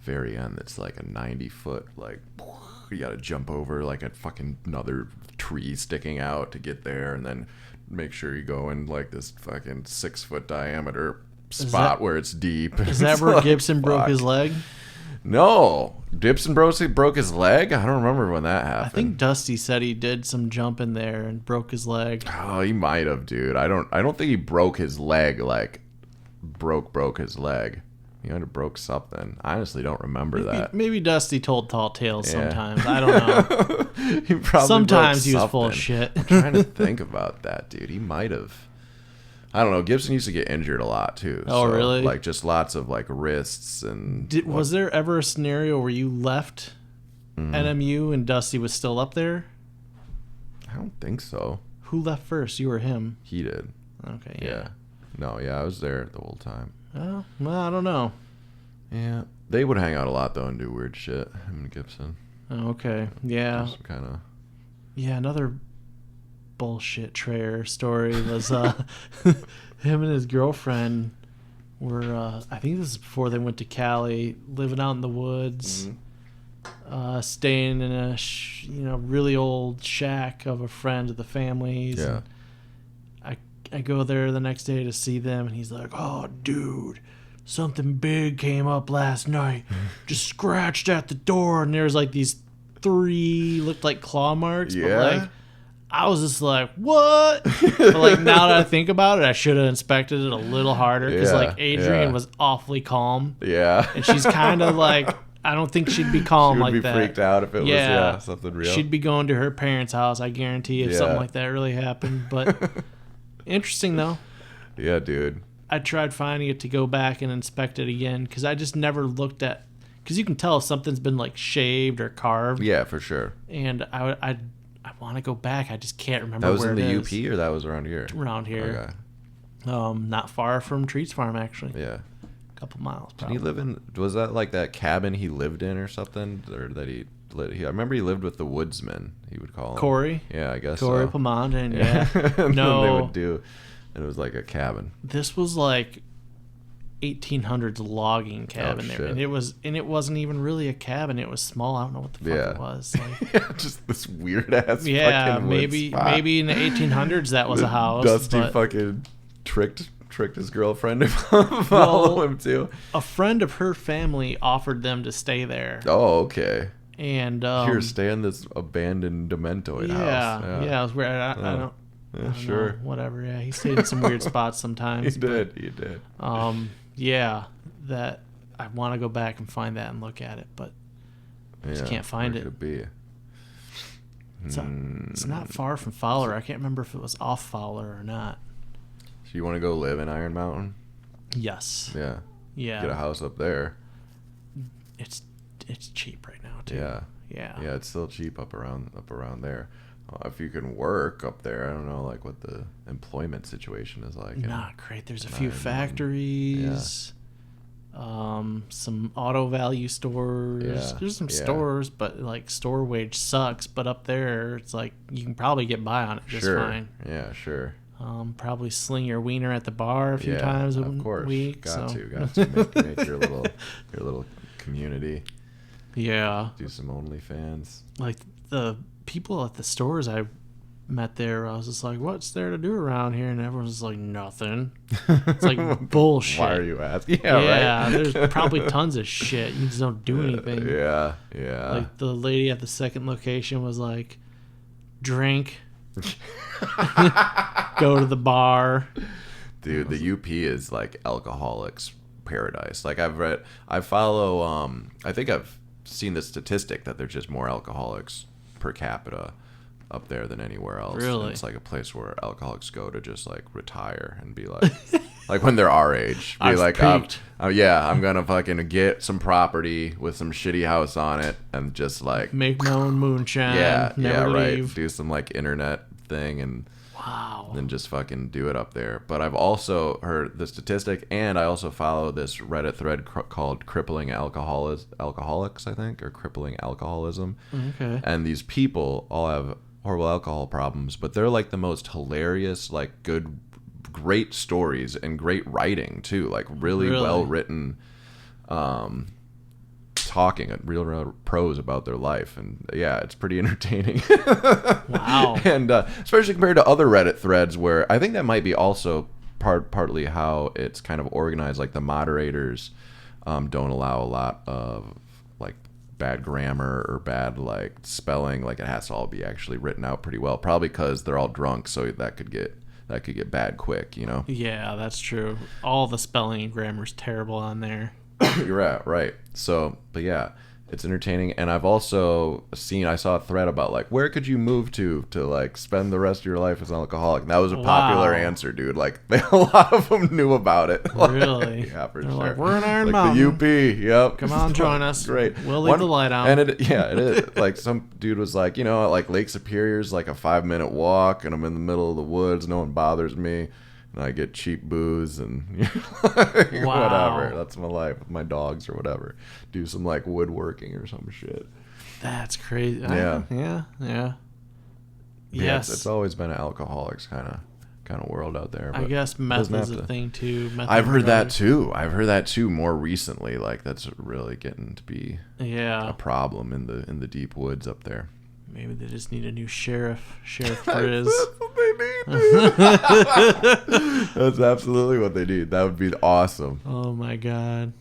very end that's like a 90-foot, like, you gotta jump over like a fucking another tree sticking out to get there, and then make sure you go in like this fucking 6-foot diameter spot where it's deep. Is that where Gibson broke his leg? No. Gibson broke his leg? I don't remember when that happened. I think Dusty said he did some jumping there and broke his leg. Oh, he might have, dude. I don't think he broke his leg, like broke his leg. He might have broke something. I honestly don't remember that. Maybe Dusty told tall tales sometimes. I don't know. He probably sometimes broke he was full of something. shit. I'm trying to think about that, dude. He might have. I don't know. Gibson used to get injured a lot too. Oh, really? Like just lots of like wrists and. Was there ever a scenario where you left NMU and Dusty was still up there? I don't think so. Who left first? You or him? He did. Okay. Yeah. No, I was there the whole time. Oh, well, I don't know. Yeah, they would hang out a lot though and do weird shit. Him and Gibson. Oh, okay. Yeah. Some kind of. Yeah, another bullshit Trayer story was him and his girlfriend were I think this is before they went to Cali, living out in the woods, staying in a really old shack of a friend of the family's. Yeah. I go there the next day to see them, and he's like, "Oh, dude, something big came up last night. Just scratched at the door, and there's like these 3 looked like claw marks." Yeah. But like, I was just like, "What?" But like now that I think about it, I should have inspected it a little harder because like Adrian was awfully calm. Yeah. And she's kind of like, I don't think she'd be calm like that. She would be freaked out if it was something real. She'd be going to her parents' house, I guarantee, if something like that really happened. But interesting though. Yeah, dude. I tried finding it to go back and inspect it again because I just never looked at, because you can tell if something's been like shaved or carved. Yeah, for sure. And I want to go back. I just can't remember That was where in it the is. UP or that was around here? Around here. Okay. Not far from Treats Farm actually. Yeah. A couple miles Did probably. he live in, was that like that cabin he lived in or something? Or that I remember he lived with the woodsman, he would call him. Corey? Yeah, I guess Corey so. Pomond, yeah. And No. then they would do, and it was like a cabin. This was like 1800s logging cabin there, shit. and it wasn't even really a cabin. It was small. I don't know what the fuck it was. Like, Yeah, just this weird ass yeah, fucking wood maybe spot. in the 1800s that was a house. Dusty but fucking tricked his girlfriend to follow him too. a friend of her family offered them to stay there, Oh, okay. and Here, stay in this abandoned dementoid house. yeah, it was weird. I don't. Yeah, I don't sure. know, whatever. Yeah, he stayed in some weird spots sometimes. He did. Yeah, that I want to go back and find that and look at it, but I just can't find where it. could it be? It's not far from Fowler. I can't remember if it was off Fowler or not. So you want to go live in Iron Mountain? Yes. Yeah. Yeah. Get a house up there. It's cheap right now too. Yeah. Yeah. Yeah, it's still cheap up around there. If you can work up there, I don't know like what the employment situation is like. Not great. There's a few Iron factories. Some auto value stores. Yeah. There's some stores, but like store wage sucks. But up there, it's like you can probably get by on it just fine. Yeah, sure. Probably sling your wiener at the bar a few times a week. Got to make your little community. Yeah. Do some OnlyFans. Like the people at the stores I met there, I was just like, what's there to do around here? And everyone's just like, nothing. It's like bullshit. Why are you asking? Yeah, right. There's probably tons of shit. You just don't do anything. Yeah. Like the lady at the second location was like, drink, go to the bar. Dude, the UP is like alcoholics paradise. Like I follow, I think I've seen the statistic that there's just more alcoholics per capita up there than anywhere else. Really? And it's like a place where alcoholics go to just like retire and be like, like when they're our age, be I've like, peaked. I'm gonna fucking get some property with some shitty house on it and just like Make my own moonshine. never leave. right, do some like internet thing and Wow. then just fucking do it up there. But I've also heard the statistic, and I also follow this Reddit thread called "Crippling Alcoholics," I think, or "Crippling Alcoholism." Okay. And these people all have horrible alcohol problems, but they're like the most hilarious, like great stories and great writing too, like really well written, talking real prose about their life, and yeah, it's pretty entertaining. Wow. And especially compared to other Reddit threads where I think that might be also partly how it's kind of organized. Like the moderators don't allow a lot of like bad grammar or bad like spelling. Like it has to all be actually written out pretty well. Probably because they're all drunk, so that could get bad quick. You know. Yeah, that's true. All the spelling and grammar's terrible on there. You're right. So, but yeah, it's entertaining. And I've also I saw a thread about like, where could you move to like spend the rest of your life as an alcoholic? And that was a popular answer, dude. Like a lot of them knew about it. Really? Yeah, for They're sure. like, we're in Iron like Mountain. the UP. Yep. Come on, join us. Great. We'll leave the light on. And it is. Like some dude was like, like Lake Superior's like a 5-minute walk, and I'm in the middle of the woods. No one bothers me. And I get cheap booze and whatever. That's my life with my dogs or whatever. Do some like woodworking or some shit. That's crazy. Yeah. Yeah. Yes. It's always been an alcoholics kind of world out there. I guess meth is a thing too. I've heard that too more recently. Like that's really getting to be a problem in the deep woods up there. Maybe they just need a new sheriff. Sheriff Brizza. That's what they need. That's absolutely what they need. That would be awesome. Oh my god.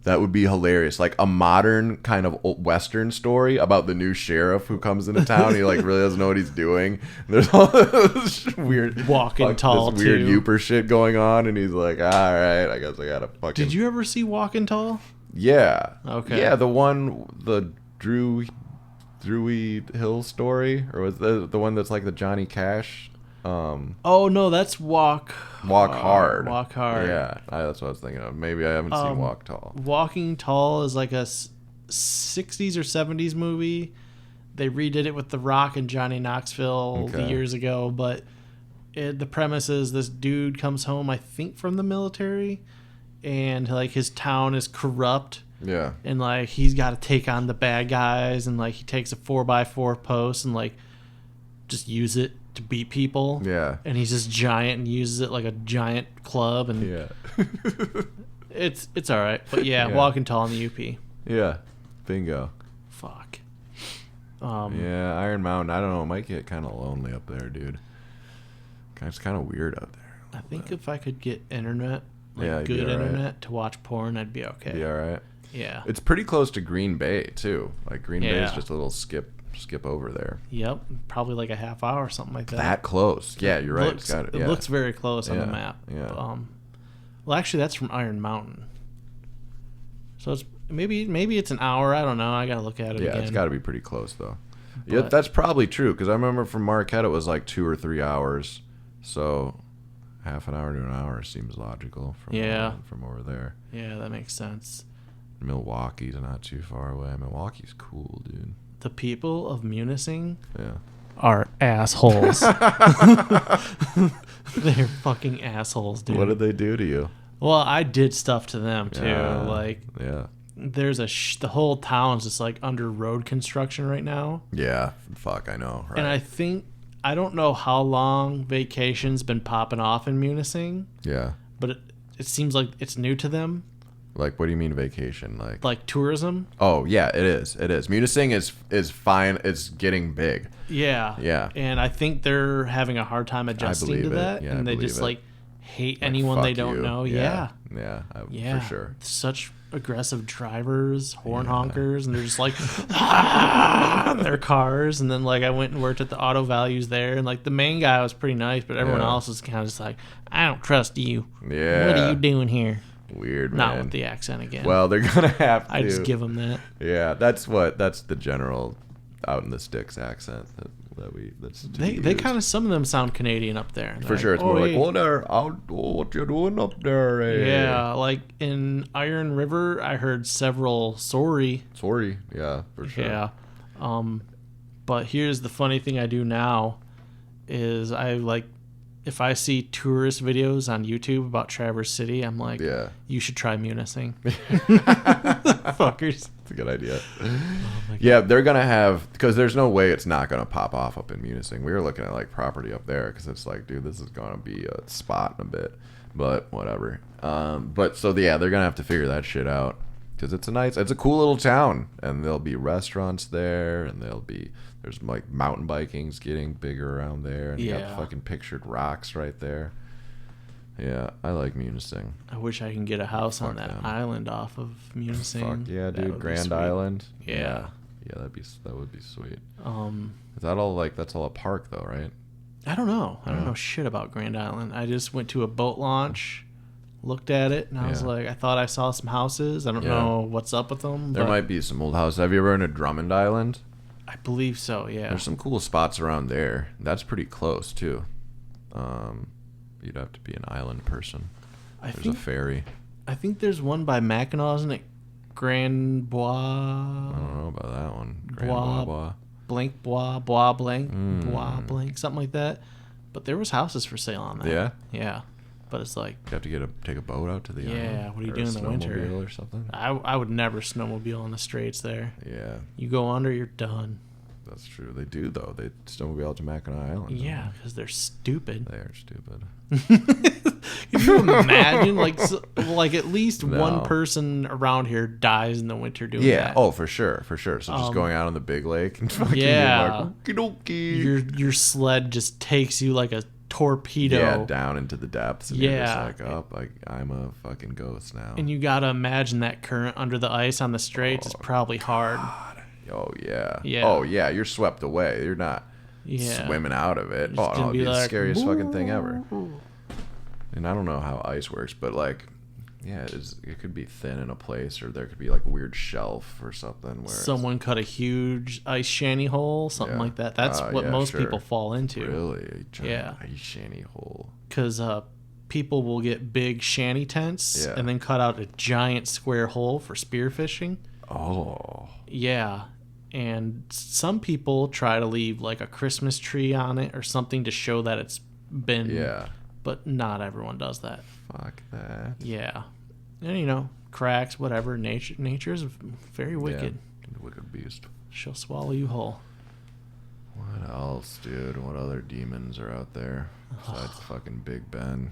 That would be hilarious. Like a modern kind of Western story about the new sheriff who comes into town. He like really doesn't know what he's doing. There's all this weird Walking Tall, this weird too. Uper shit going on, and he's like, all right, I guess I gotta fucking. Did you ever see Walking Tall? Yeah. Okay. Yeah, the Drewy Hill story, or was the one that's like the Johnny Cash? Oh no, that's Walk Hard. Walk Hard. Yeah, that's what I was thinking of. Maybe I haven't seen Walk Tall. Walking Tall is like a 60s or 70s movie. They redid it with The Rock and Johnny Knoxville years ago, but the premise is this dude comes home, I think, from the military, and like his town is corrupt. Yeah. And like he's got to take on the bad guys, and like he takes a 4x4 post and like just use it to beat people. Yeah. And he's just giant and uses it like a giant club, and yeah. it's all right. But yeah, Walking Tall in the UP. Yeah. Bingo. Fuck. Yeah, Iron Mountain. I don't know. It might get kind of lonely up there, dude. It's kind of weird out there. I think if I could get internet, Yeah, good internet to watch porn, I'd be okay. Be all right. Yeah. It's pretty close to Green Bay too. Like Green Bay is just a little skip over there. Yep, probably like a half hour or something like that. That close? Yeah, you're right. It looks very close on the map. Yeah. Well, actually, that's from Iron Mountain. So it's maybe it's an hour. I don't know. I gotta look at it again. Yeah, it's got to be pretty close though. Yeah, that's probably true because I remember from Marquette it was like 2 or 3 hours. So half an hour to an hour seems logical from over there. Yeah, that makes sense. Milwaukee's not too far away. Milwaukee's cool, dude. The people of Munising Yeah. are assholes. They're fucking assholes, dude. What did they do to you? Well, I did stuff to them too. Like, there's the whole town's just like under road construction right now. Yeah, fuck, I know. Right. And I don't know how long vacation's been popping off in Munising. Yeah. But it seems like it's new to them. Like, what do you mean vacation? Like tourism? Oh yeah, it is. Munising is fine. It's getting big. Yeah. Yeah. And I think they're having a hard time adjusting to that, and they just hate anyone they don't know. Yeah. For sure. Such aggressive drivers, horn honkers, and they're just like in their cars. And then like I went and worked at the Auto Values there, and like the main guy was pretty nice, but everyone else was kind of just like, I don't trust you. Yeah. What are you doing here? Weird, man. Not with the accent again. Well, they're gonna have to. I just give them that. Yeah, that's the general out in the sticks accent they kind of, some of them sound Canadian up there. For sure, it's more like, what you doing up there? Eh? Yeah, like in Iron River, I heard several sorry, yeah, for sure. Yeah, but here's the funny thing I do now is if I see tourist videos on YouTube about Traverse City, I'm like, you should try Munising. Fuckers. That's a good idea. They're going to have, because there's no way it's not going to pop off up in Munising. We were looking at like property up there because it's like, dude, this is going to be a spot in a bit, but whatever. They're going to have to figure that shit out because it's a cool little town, and there'll be restaurants there, and there's like mountain biking's getting bigger around there, and you got fucking pictured rocks right there. Yeah, I like Munising. I wish I can get a house on Fuck that them. island off of Munising. Fuck yeah, That dude. would be Grand sweet. Island. Yeah. Yeah, that would be sweet. Um, Is that all that's all a park though, right? I don't know. I don't Yeah. know shit about Grand Island. I just went to a boat launch, looked at it, and I was Yeah. like, I thought I saw some houses. I don't Yeah. know what's up with them. There but might be some old houses. Have you ever been to Drummond Island? I believe so. Yeah. There's some cool spots around there. That's pretty close too. You'd have to be an island person. I There's think a ferry. I think there's one by Mackinac, isn't it? Grand I Bois, don't know about that one. Grand Bois. Bois. blank Bois, Bois blank, Bois blank, something like that. But there was houses for sale on that. Yeah? Yeah. But it's like, You have to take a boat out to the island. Yeah, what do you Or do a in the winter? snowmobile or something. I would never snowmobile on the straights there. Yeah, You go under, you're done. that's true. They do though. They snowmobile out to Mackinac Island. Yeah, because they're stupid. They are stupid. Can you imagine, like at least No. one person around here dies in the winter doing Yeah. that? Oh, for sure. So just going out on the big lake and fucking Yeah. being like, okie Your sled just takes you like a torpedo. Yeah, down into the depths. And you're Yeah. just like, I'm a fucking ghost now. And you gotta imagine that current under the ice on the straights is probably hard. Oh yeah. Yeah. Oh yeah. You're swept away. You're not Yeah. swimming out of it. You're Oh just no, gonna it'd be be the like, scariest fucking thing ever. And I don't know how ice works, but like, yeah, it could be thin in a place, or there could be like a weird shelf or something where Someone cut a huge ice shanty hole, something Yeah. like that. That's what Yeah, most sure. people fall into. Really, a giant Yeah. ice shanty hole. Because people will get big shanty tents Yeah. and then cut out a giant square hole for spearfishing. Oh, Yeah. And some people try to leave like a Christmas tree on it or something to show that it's been. yeah. But not everyone does that. Fuck that. Yeah. And cracks, whatever. Nature is very wicked. Yeah. The wicked beast. She'll swallow you whole. What else, dude? What other demons are out there besides fucking Big Ben?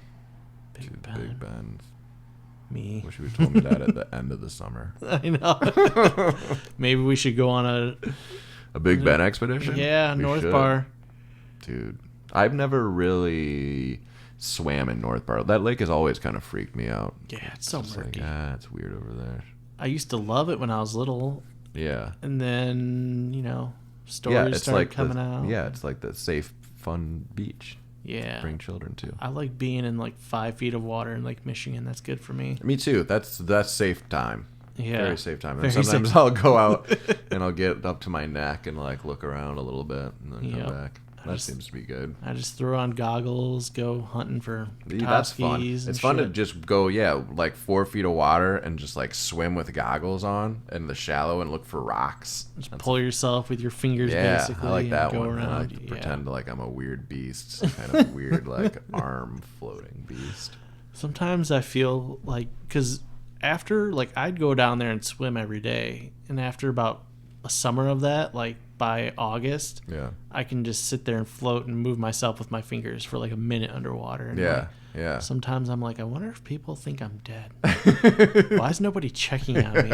Big Dude, Ben. Big Ben. Me. Wish you would told me that at the end of the summer. I know. Maybe we should go on A Big Ben expedition? We North should. Bar. Dude, I've never really swam in North Bar. That lake has always kind of freaked me out. Yeah, it's so Just murky. like, it's weird over there. I used to love it when I was little, Yeah. and then stories Yeah, it's started like coming out. Yeah, it's like the safe, fun beach. Yeah. Bring children to. I like being in like 5 feet of water in Lake Michigan. That's good for me. Me too. That's Yeah. safe time. Very safe time. And Very sometimes safe. I'll go out and I'll get up to my neck and like look around a little bit and then Yep. come back. That seems to be good. I just throw on goggles, go hunting for That's fun. Petoskey's It's and fun to shit. just go, like 4 feet of water and just like swim with goggles on in the shallow and look for rocks. Just pull yourself with your fingers, Yeah, basically. I like that and go one. And I around. like to Yeah. pretend like I'm a weird beast, some kind of weird like arm floating beast. Sometimes I feel like, because after, like, I'd go down there and swim every day, and after about a summer of that, like by August, Yeah. I can just sit there and float and move myself with my fingers for like a minute underwater. And Yeah. like, Yeah. sometimes I'm like, I wonder if people think I'm dead. Why is nobody checking on me?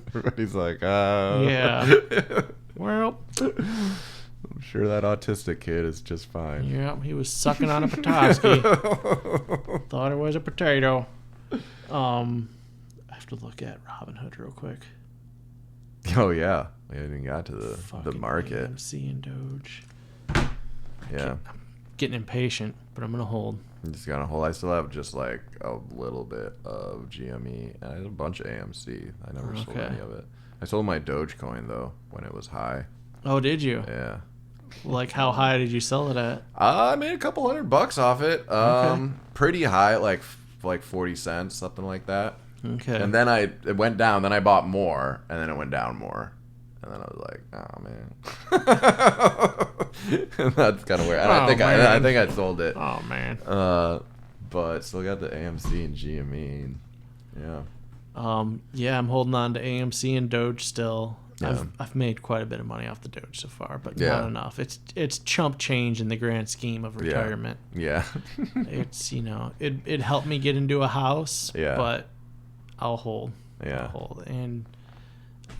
Everybody's like, Yeah. Well, I'm sure that autistic kid is just fine. yeah, he was sucking on a Petoskey. Thought it was a potato. I have to look at Robin Hood real quick. Oh yeah, we haven't even got to the Fucking market. AMC and Doge. Yeah, Getting impatient, but I'm gonna hold. I'm just got a whole. I still have just like a little bit of GME and I had a bunch of AMC. I never sold Okay. any of it. I sold my Dogecoin though when it was high. Oh, did you? Yeah. Like, how high did you sell it at? I made a couple $100 off it. Okay. Pretty high, like 40 cents, something like that. Okay. And then it went down. Then I bought more, and then it went down more. And then I was like, oh man, and that's kind of weird. And Oh, I think man. I think I sold it. Oh man. But still got the AMC and GME. And, yeah. Yeah, I'm holding on to AMC and Doge still. Yeah. I've made quite a bit of money off the Doge so far, but Yeah. not enough. It's chump change in the grand scheme of retirement. Yeah. It's it helped me get into a house, Yeah. but I'll hold. Yeah. I'll hold. And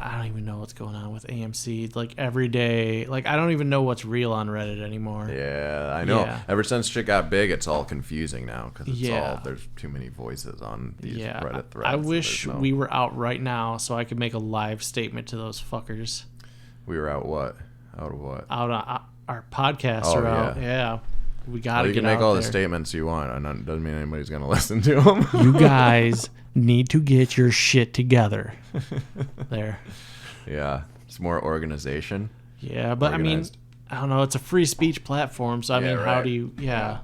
I don't even know what's going on with AMC. Like every day, like I don't even know what's real on Reddit anymore. Yeah, I know. Yeah. Ever since shit got big, it's all confusing now because it's Yeah. all there's too many voices on these Yeah, Reddit threads. I wish we were out right now so I could make a live statement to those fuckers. We were out what? Out of what? Out on our podcasts are out. Yeah, we gotta you get can make out all there. the statements you want, and it doesn't mean anybody's gonna listen to them. You guys need to get your shit together. There. Yeah, it's more organization. Yeah, but Organized. I mean, I don't know. It's a free speech platform, so I mean, how right. do you? Yeah.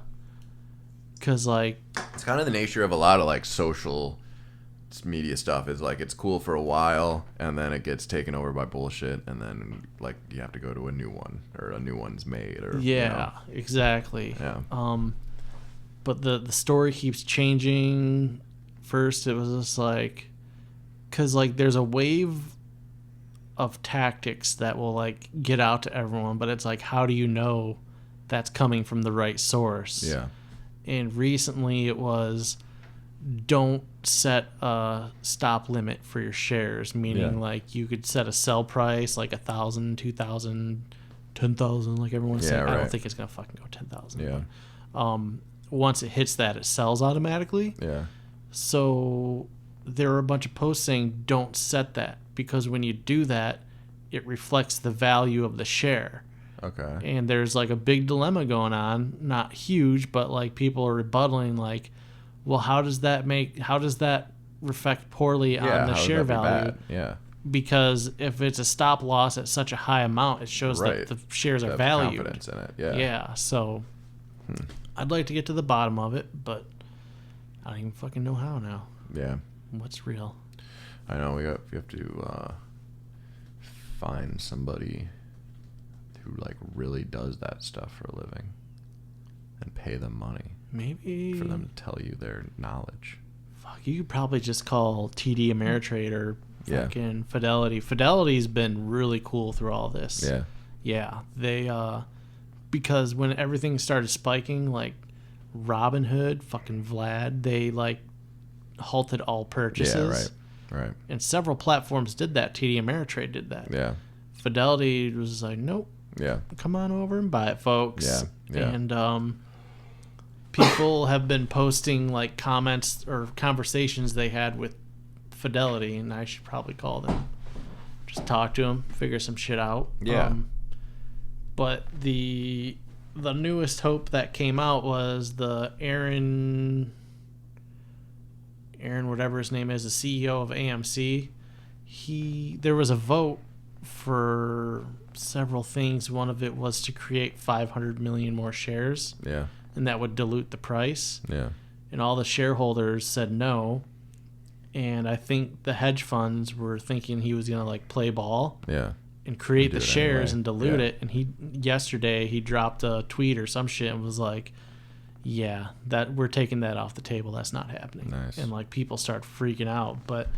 Because like, It's kind of the nature of a lot of like social media stuff is like it's cool for a while and then it gets taken over by bullshit and then like you have to go to a new one or a new one's made or exactly. Yeah. But the story keeps changing. First, it was just like, because like there's a wave of tactics that will like get out to everyone, but it's like, how do you know that's coming from the right source? Yeah. And recently it was, don't set a stop limit for your shares, meaning like you could set a sell price like 1,000, 2,000, 10,000, like everyone's saying. Right. I don't think it's gonna fucking go 10,000. Yeah. But, once it hits that, it sells automatically. Yeah. So there are a bunch of posts saying don't set that, because when you do that, it reflects the value of the share. Okay. And there's like a big dilemma going on, not huge, but like people are rebuttaling like, well, how does that reflect poorly on the how share would that be value? bad? Yeah. Because if it's a stop loss at such a high amount, it shows that the shares are Have valued. confidence in it. Yeah. Yeah, so I'd like to get to the bottom of it, but I don't even fucking know how now. Yeah. What's real? I know we have to find somebody who like really does that stuff for a living and pay them money Maybe for them to tell you their knowledge. Fuck, you could probably just call TD Ameritrade or Yeah. fucking Fidelity. Fidelity's been really cool through all this. Yeah. Yeah, they because when everything started spiking, like Robinhood, fucking Vlad, they like halted all purchases. Yeah, right. And several platforms did that. TD Ameritrade did that. Yeah. Fidelity was like, nope, Yeah. come on over and buy it, folks. Yeah, yeah. And people have been posting like comments or conversations they had with Fidelity, and I should probably call them, just talk to them, figure some shit out. Yeah. But the newest hope that came out was the Aaron, whatever his name is, the CEO of AMC. There was a vote for several things. One of it was to create 500 million more shares. Yeah. And that would dilute the price. Yeah. And all the shareholders said no. And I think the hedge funds were thinking he was going to like play ball. Yeah. And create the shares anyway. and dilute Yeah. it. And yesterday he dropped a tweet or some shit and was like, yeah, that we're taking that off the table. That's not happening. Nice. And like people start freaking out. But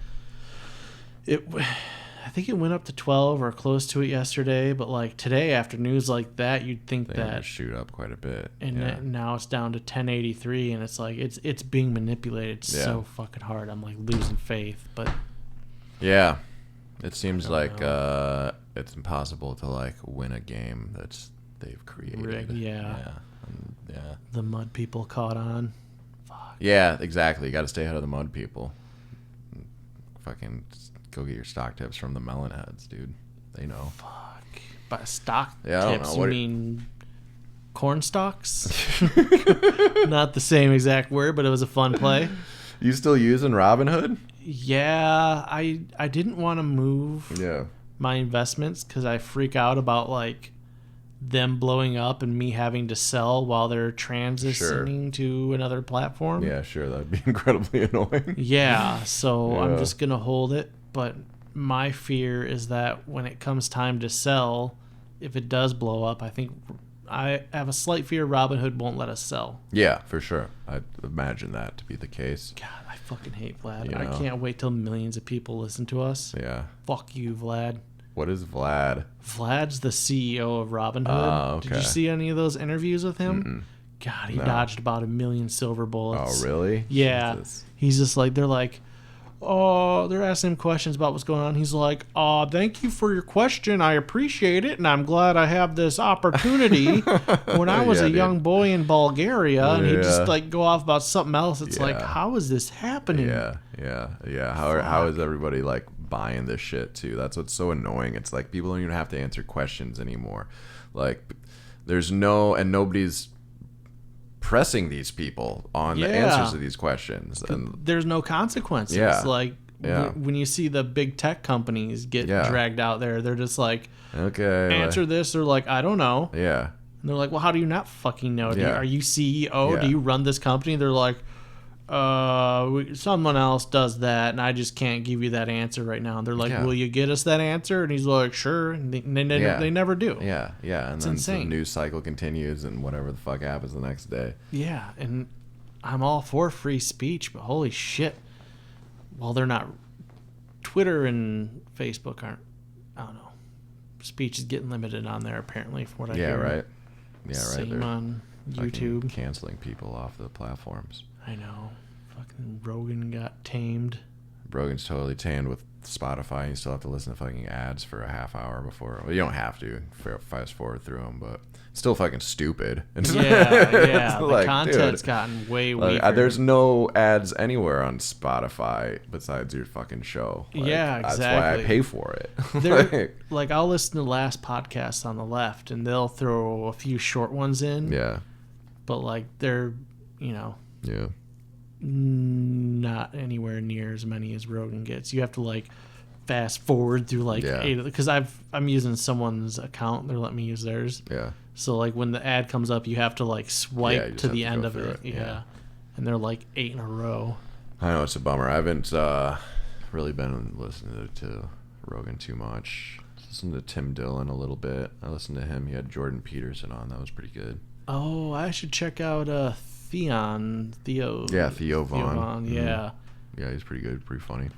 I think it went up to 12 or close to it yesterday. But like today, after news like that, you'd think They that shoot up quite a bit. and now it's down to 1083, and it's like it's being manipulated so fucking hard. I'm like losing faith. But Yeah. It seems like know. it's impossible to like win a game they've created. Yeah. Yeah. the mud people caught on. Fuck. Yeah, exactly. You got to stay ahead of the mud people. Fucking go get your stock tips from the melon heads, dude. They know. Fuck. By stock Yeah, I don't tips, know. you What mean corn stalks? Not the same exact word, but it was a fun play. You still using Robinhood? Yeah, I didn't want to move Yeah. my investments because I freak out about like them blowing up and me having to sell while they're transitioning to another platform. Yeah, sure. That'd be incredibly annoying. Yeah, so I'm Yeah. just going to hold it. But my fear is that when it comes time to sell, if it does blow up, I think I have a slight fear Robinhood won't let us sell. Yeah, for sure. I'd imagine that to be the case. God, I fucking hate Vlad. You I know. can't wait till millions of people listen to us. Yeah. Fuck you, Vlad. What is Vlad? Vlad's the CEO of Robinhood. Oh, okay. Did you see any of those interviews with him? Mm-mm. God, he No. dodged about 1 million silver bullets. Oh, really? Yeah. Jesus. He's just like, they're like, they're asking him questions about what's going on. He's like, thank you for your question. I appreciate it, and I'm glad I have this opportunity. When I was a young boy in Bulgaria, and he'd just like go off about something else. It's like, how is this happening? Yeah. How is everybody like buying this shit too? That's what's so annoying. It's like people don't even have to answer questions anymore. Like there's nobody's pressing these people on the answers to these questions, and there's no consequences. Like when you see the big tech companies get dragged out there, they're just like, okay, answer this. They're like, I don't know. And they're like, well, how do you not fucking know? Are you CEO? Do you run this company? They're like, someone else does that, and I just can't give you that answer right now. And they're like, will you get us that answer? And he's like, sure. And they never do. And it's then insane. The news cycle continues, and whatever the fuck happens the next day. And I'm all for free speech, but holy shit. Well, they're not. Twitter and Facebook aren't. I don't know. Speech is getting limited on there, apparently, from what I hear. Right. Same they're on YouTube. Canceling people off the platforms. I know. Fucking Rogan got tamed. Rogan's totally tamed with Spotify. You still have to listen to fucking ads for a half hour before. Well, you don't have to fast forward through them, but it's still fucking stupid. The like, content's gotten way weaker. There's no ads anywhere on Spotify besides your fucking show. Like, exactly. That's why I pay for it. Like I'll listen to the last podcast on the left, and they'll throw a few short ones in. But like they're, not anywhere near as many as Rogan gets. You have to like fast forward through like 8 because I'm using someone's account. They're letting me use theirs. So like when the ad comes up, you have to like swipe to the end of it. And they're like 8 in a row. I know, it's a bummer. I haven't really been listening to Rogan too much. Listened to Tim Dillon a little bit. I listened to him. He had Jordan Peterson on. That was pretty good. Oh, I should check out Theo Vaughn. Yeah, he's pretty good, pretty funny.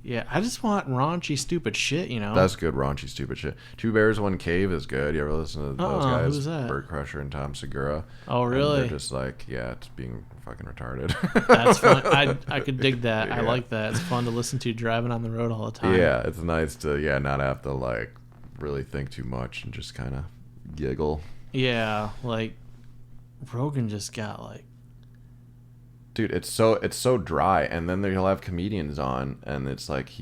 Yeah, I just want raunchy, stupid shit, That's good, raunchy, stupid shit. Two Bears, One Cave is good. You ever listen to those guys? Who's that? Bert Crusher and Tom Segura. Oh, really? And they're just like, it's being fucking retarded. That's fun. I could dig that. I like that. It's fun to listen to driving on the road all the time. Yeah, it's nice to not have to like really think too much and just kind of giggle. Yeah, like Rogan just got like. Dude, it's so dry, and then he'll have comedians on, and it's like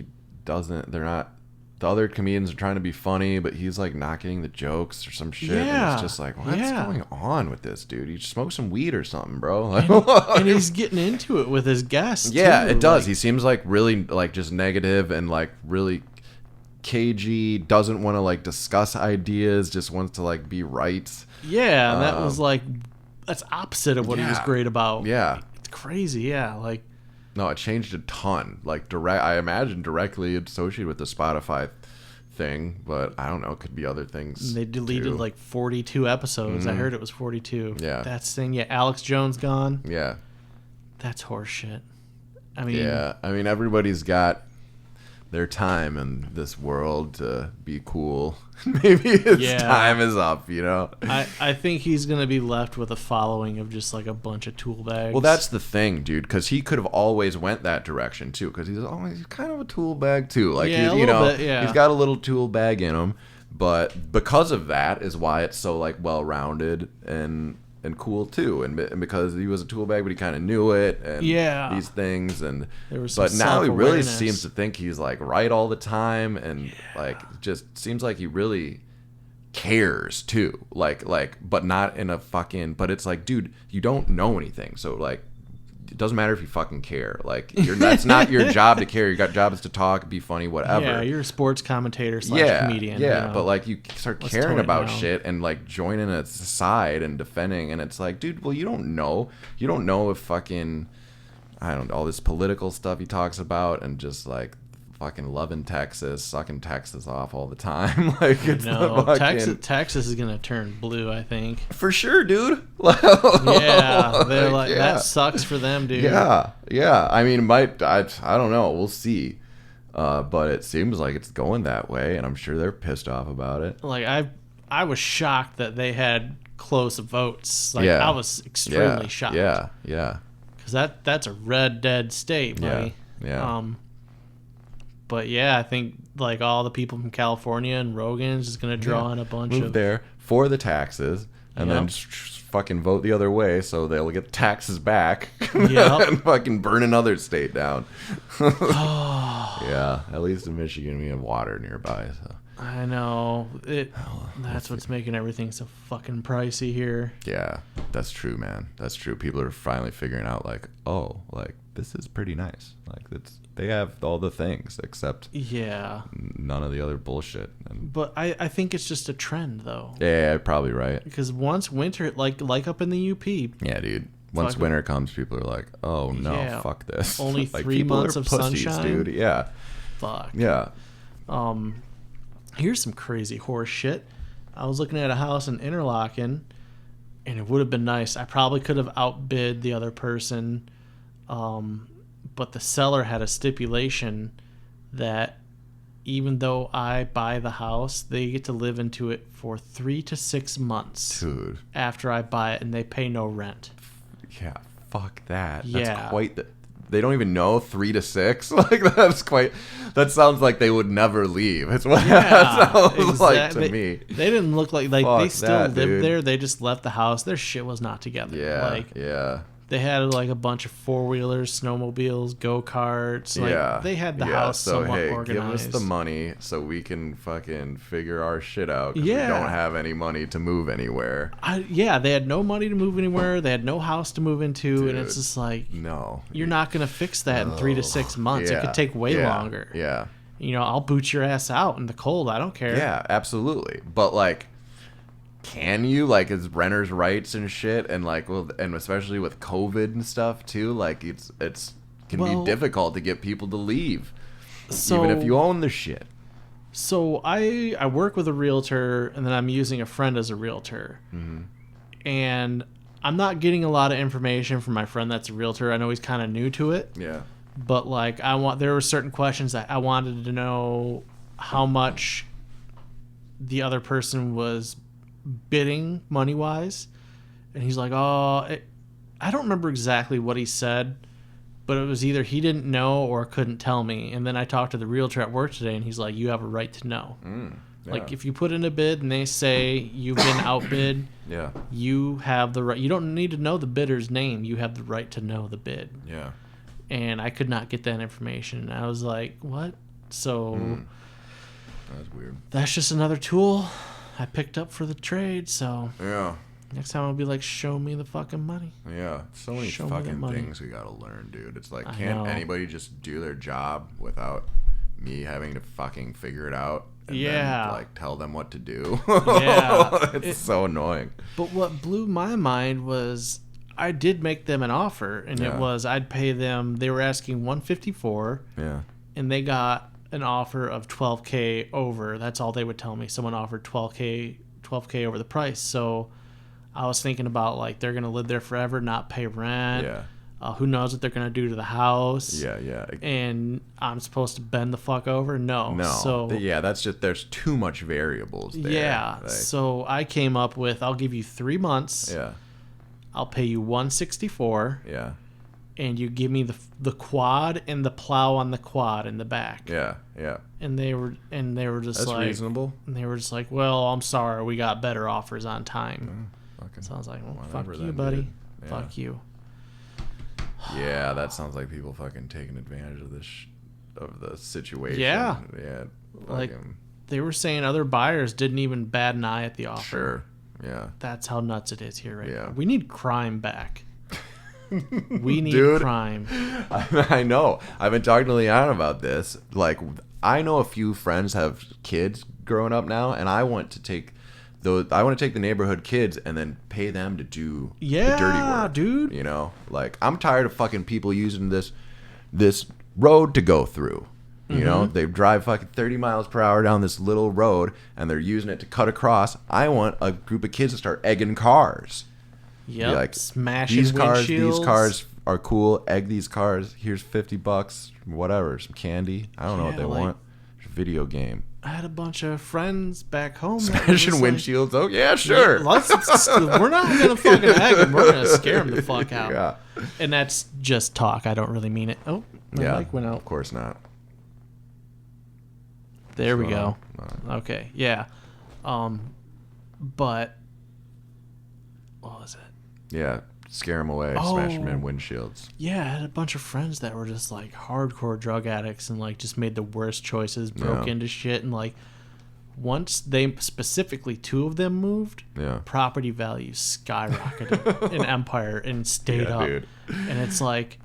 the other comedians are trying to be funny, but he's like not getting the jokes or some shit. And it's just like, what's going on with this dude? You smoke some weed or something, bro. And he's getting into it with his guests. Yeah, too. It does. He seems like really like just negative and like really cagey, doesn't want to like discuss ideas, just wants to like be right. Yeah, that was like, that's opposite of what he was great about. Yeah. Crazy, like no, it changed a ton. Like I imagine directly associated with the Spotify thing, but I don't know, it could be other things. They deleted like 42 episodes. I heard it was 42. Yeah, that's thing. Alex Jones gone. Yeah, that's horseshit. I mean everybody's got their time in this world to be cool. Maybe his time is up, I think he's going to be left with a following of just like a bunch of tool bags. Well, that's the thing, dude, because he could have always went that direction too, because he's kind of a tool bag too. Like, he's got a little tool bag in him, but because of that is why it's so like well-rounded and cool too, and because he was a tool bag, but he kind of knew it, and these things, and but now he really seems to think he's like right all the time, and like just seems like he really cares too, like but not in a fucking. But it's like, dude, you don't know anything, so like it doesn't matter if you fucking care. Like that's not your job to care. Your job is to talk, be funny, whatever. Yeah, you're a sports commentator / comedian. Yeah, but like you start caring about shit and like joining a side and defending, and it's like, dude, well, you don't know if fucking, I don't know, all this political stuff he talks about, and just like fucking loving Texas, sucking Texas off all the time. Like, it's Texas is gonna turn blue, I think. For sure, dude. Yeah, they're like that sucks for them, dude. Yeah. I mean, I don't know. We'll see. But it seems like it's going that way, and I'm sure they're pissed off about it. Like I was shocked that they had close votes. Like I was extremely shocked. Yeah. Because that's a red dead state, buddy. Yeah. But yeah, I think like all the people from California and Rogan's is going to draw in a bunch Move of there for the taxes and then fucking vote the other way so they'll get the taxes back and fucking burn another state down. Yeah, at least in Michigan we have water nearby. So. I know. That's what's making everything so fucking pricey here. Yeah, that's true, man. That's true. People are finally figuring out like, oh, like this is pretty nice. Like they have all the things except none of the other bullshit. But I think it's just a trend though. Yeah, probably right. Because once winter, like up in the UP. Yeah, dude. Once winter comes, people are like, oh no, fuck this. Only like, 3 months of pussies, sunshine, dude. Yeah. Fuck. Yeah. Here's some crazy horse shit. I was looking at a house in Interlaken, and it would have been nice. I probably could have outbid the other person, but the seller had a stipulation that even though I buy the house, they get to live into it for 3 to 6 months. Dude. After I buy it, and they pay no rent. Yeah, fuck that. Yeah. That's quite the... They don't even know 3 to 6. Like that's quite. That sounds like they would never leave. It's what that sounds like to me. They didn't look like they still lived dude. there. They just left the house. Their shit was not together. Yeah, They had like a bunch of 4-wheelers, snowmobiles, go-karts. Like, they had the house somewhat organized. Give us the money so we can fucking figure our shit out. We don't have any money to move anywhere. They had no money to move anywhere. They had no house to move into. Dude, and it's just like, no. You're not going to fix that in 3 to 6 months. It could take way longer. Yeah. I'll boot your ass out in the cold. I don't care. Yeah, absolutely. But like... Can you, like, as renters' rights and shit, and like, well, and especially with COVID and stuff too, like it's can be difficult to get people to leave, even if you own the shit. So I work with a realtor, and then I'm using a friend as a realtor, and I'm not getting a lot of information from my friend that's a realtor. I know he's kind of new to it. Yeah. But like there were certain questions that I wanted to know how much the other person was bidding money wise, and he's like, I don't remember exactly what he said, but it was either he didn't know or couldn't tell me. And then I talked to the realtor at work today, and he's like, you have a right to know. Like if you put in a bid and they say you've been outbid, you have the right. You don't need to know the bidder's name. You have the right to know the bid. Yeah. And I could not get that information. I was like, what? So that's weird. That's just another tool I picked up for the trade, so next time I'll be like, show me the fucking money. Yeah, so many fucking things we gotta learn, dude. It's like, can't anybody just do their job without me having to fucking figure it out and then like tell them what to do? It's so annoying. But what blew my mind was I did make them an offer, and it was I'd pay them. They were asking $154, and they got an offer of $12K over. That's all they would tell me. Someone offered $12K over the price. So I was thinking about like they're gonna live there forever, not pay rent. Who knows what they're gonna do to the house? And I'm supposed to bend the fuck over? No. So that's just there's too much variables there. Yeah. So I came up with I'll give you 3 months. I'll pay you $164. And you give me the quad and the plow on the quad in the back. And they were just that's like reasonable. And they were just like, well, I'm sorry, we got better offers on time. So I was like, well, fuck you, buddy. Fuck you. Yeah, that sounds like people fucking taking advantage of this of the situation. Yeah. Like they were saying other buyers didn't even bat an eye at the offer. Sure. Yeah. That's how nuts it is here right now. We need crime back. We need crime. I know. I've been talking to Leon about this. Like, I know a few friends have kids growing up now, and I want to take the neighborhood kids and then pay them to do the dirty work, dude. You know, like I'm tired of fucking people using this road to go through. You know, they drive fucking 30 miles per hour down this little road, and they're using it to cut across. I want a group of kids to start egging cars. Yep, like, smashing these windshields. cars are cool. Egg these cars. Here's $50, whatever, some candy. I don't know what they want. Video game. I had a bunch of friends back home smashing windshields. Oh yeah, sure. We're not gonna fucking egg them. We're gonna scare them the fuck out. And that's just talk. I don't really mean it. Oh, my mic went out. Of course not. There we What's go. going on? Okay, yeah. But what was it? Yeah, scare them away, smash them in windshields. Yeah, I had a bunch of friends that were just like hardcore drug addicts and like just made the worst choices, broke into shit, and like once they specifically 2 of them moved, property values skyrocketed in Empire and stayed up. Dude. And it's like,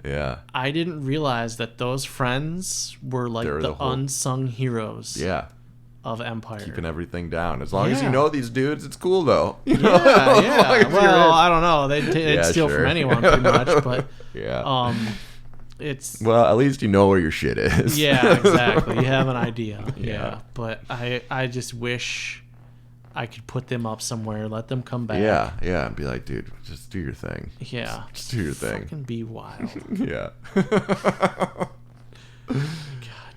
I didn't realize that those friends were like the unsung heroes. Yeah. Of Empire. Keeping everything down. As long as you know these dudes, it's cool though. You know? Yeah. Well, I don't know. They'd steal from anyone pretty much, but it's... Well, at least you know where your shit is. Yeah, exactly. You have an idea. Yeah. But I just wish I could put them up somewhere, let them come back. Yeah. And be like, dude, just do your thing. Yeah. Just do your thing. Fucking be wild. Yeah.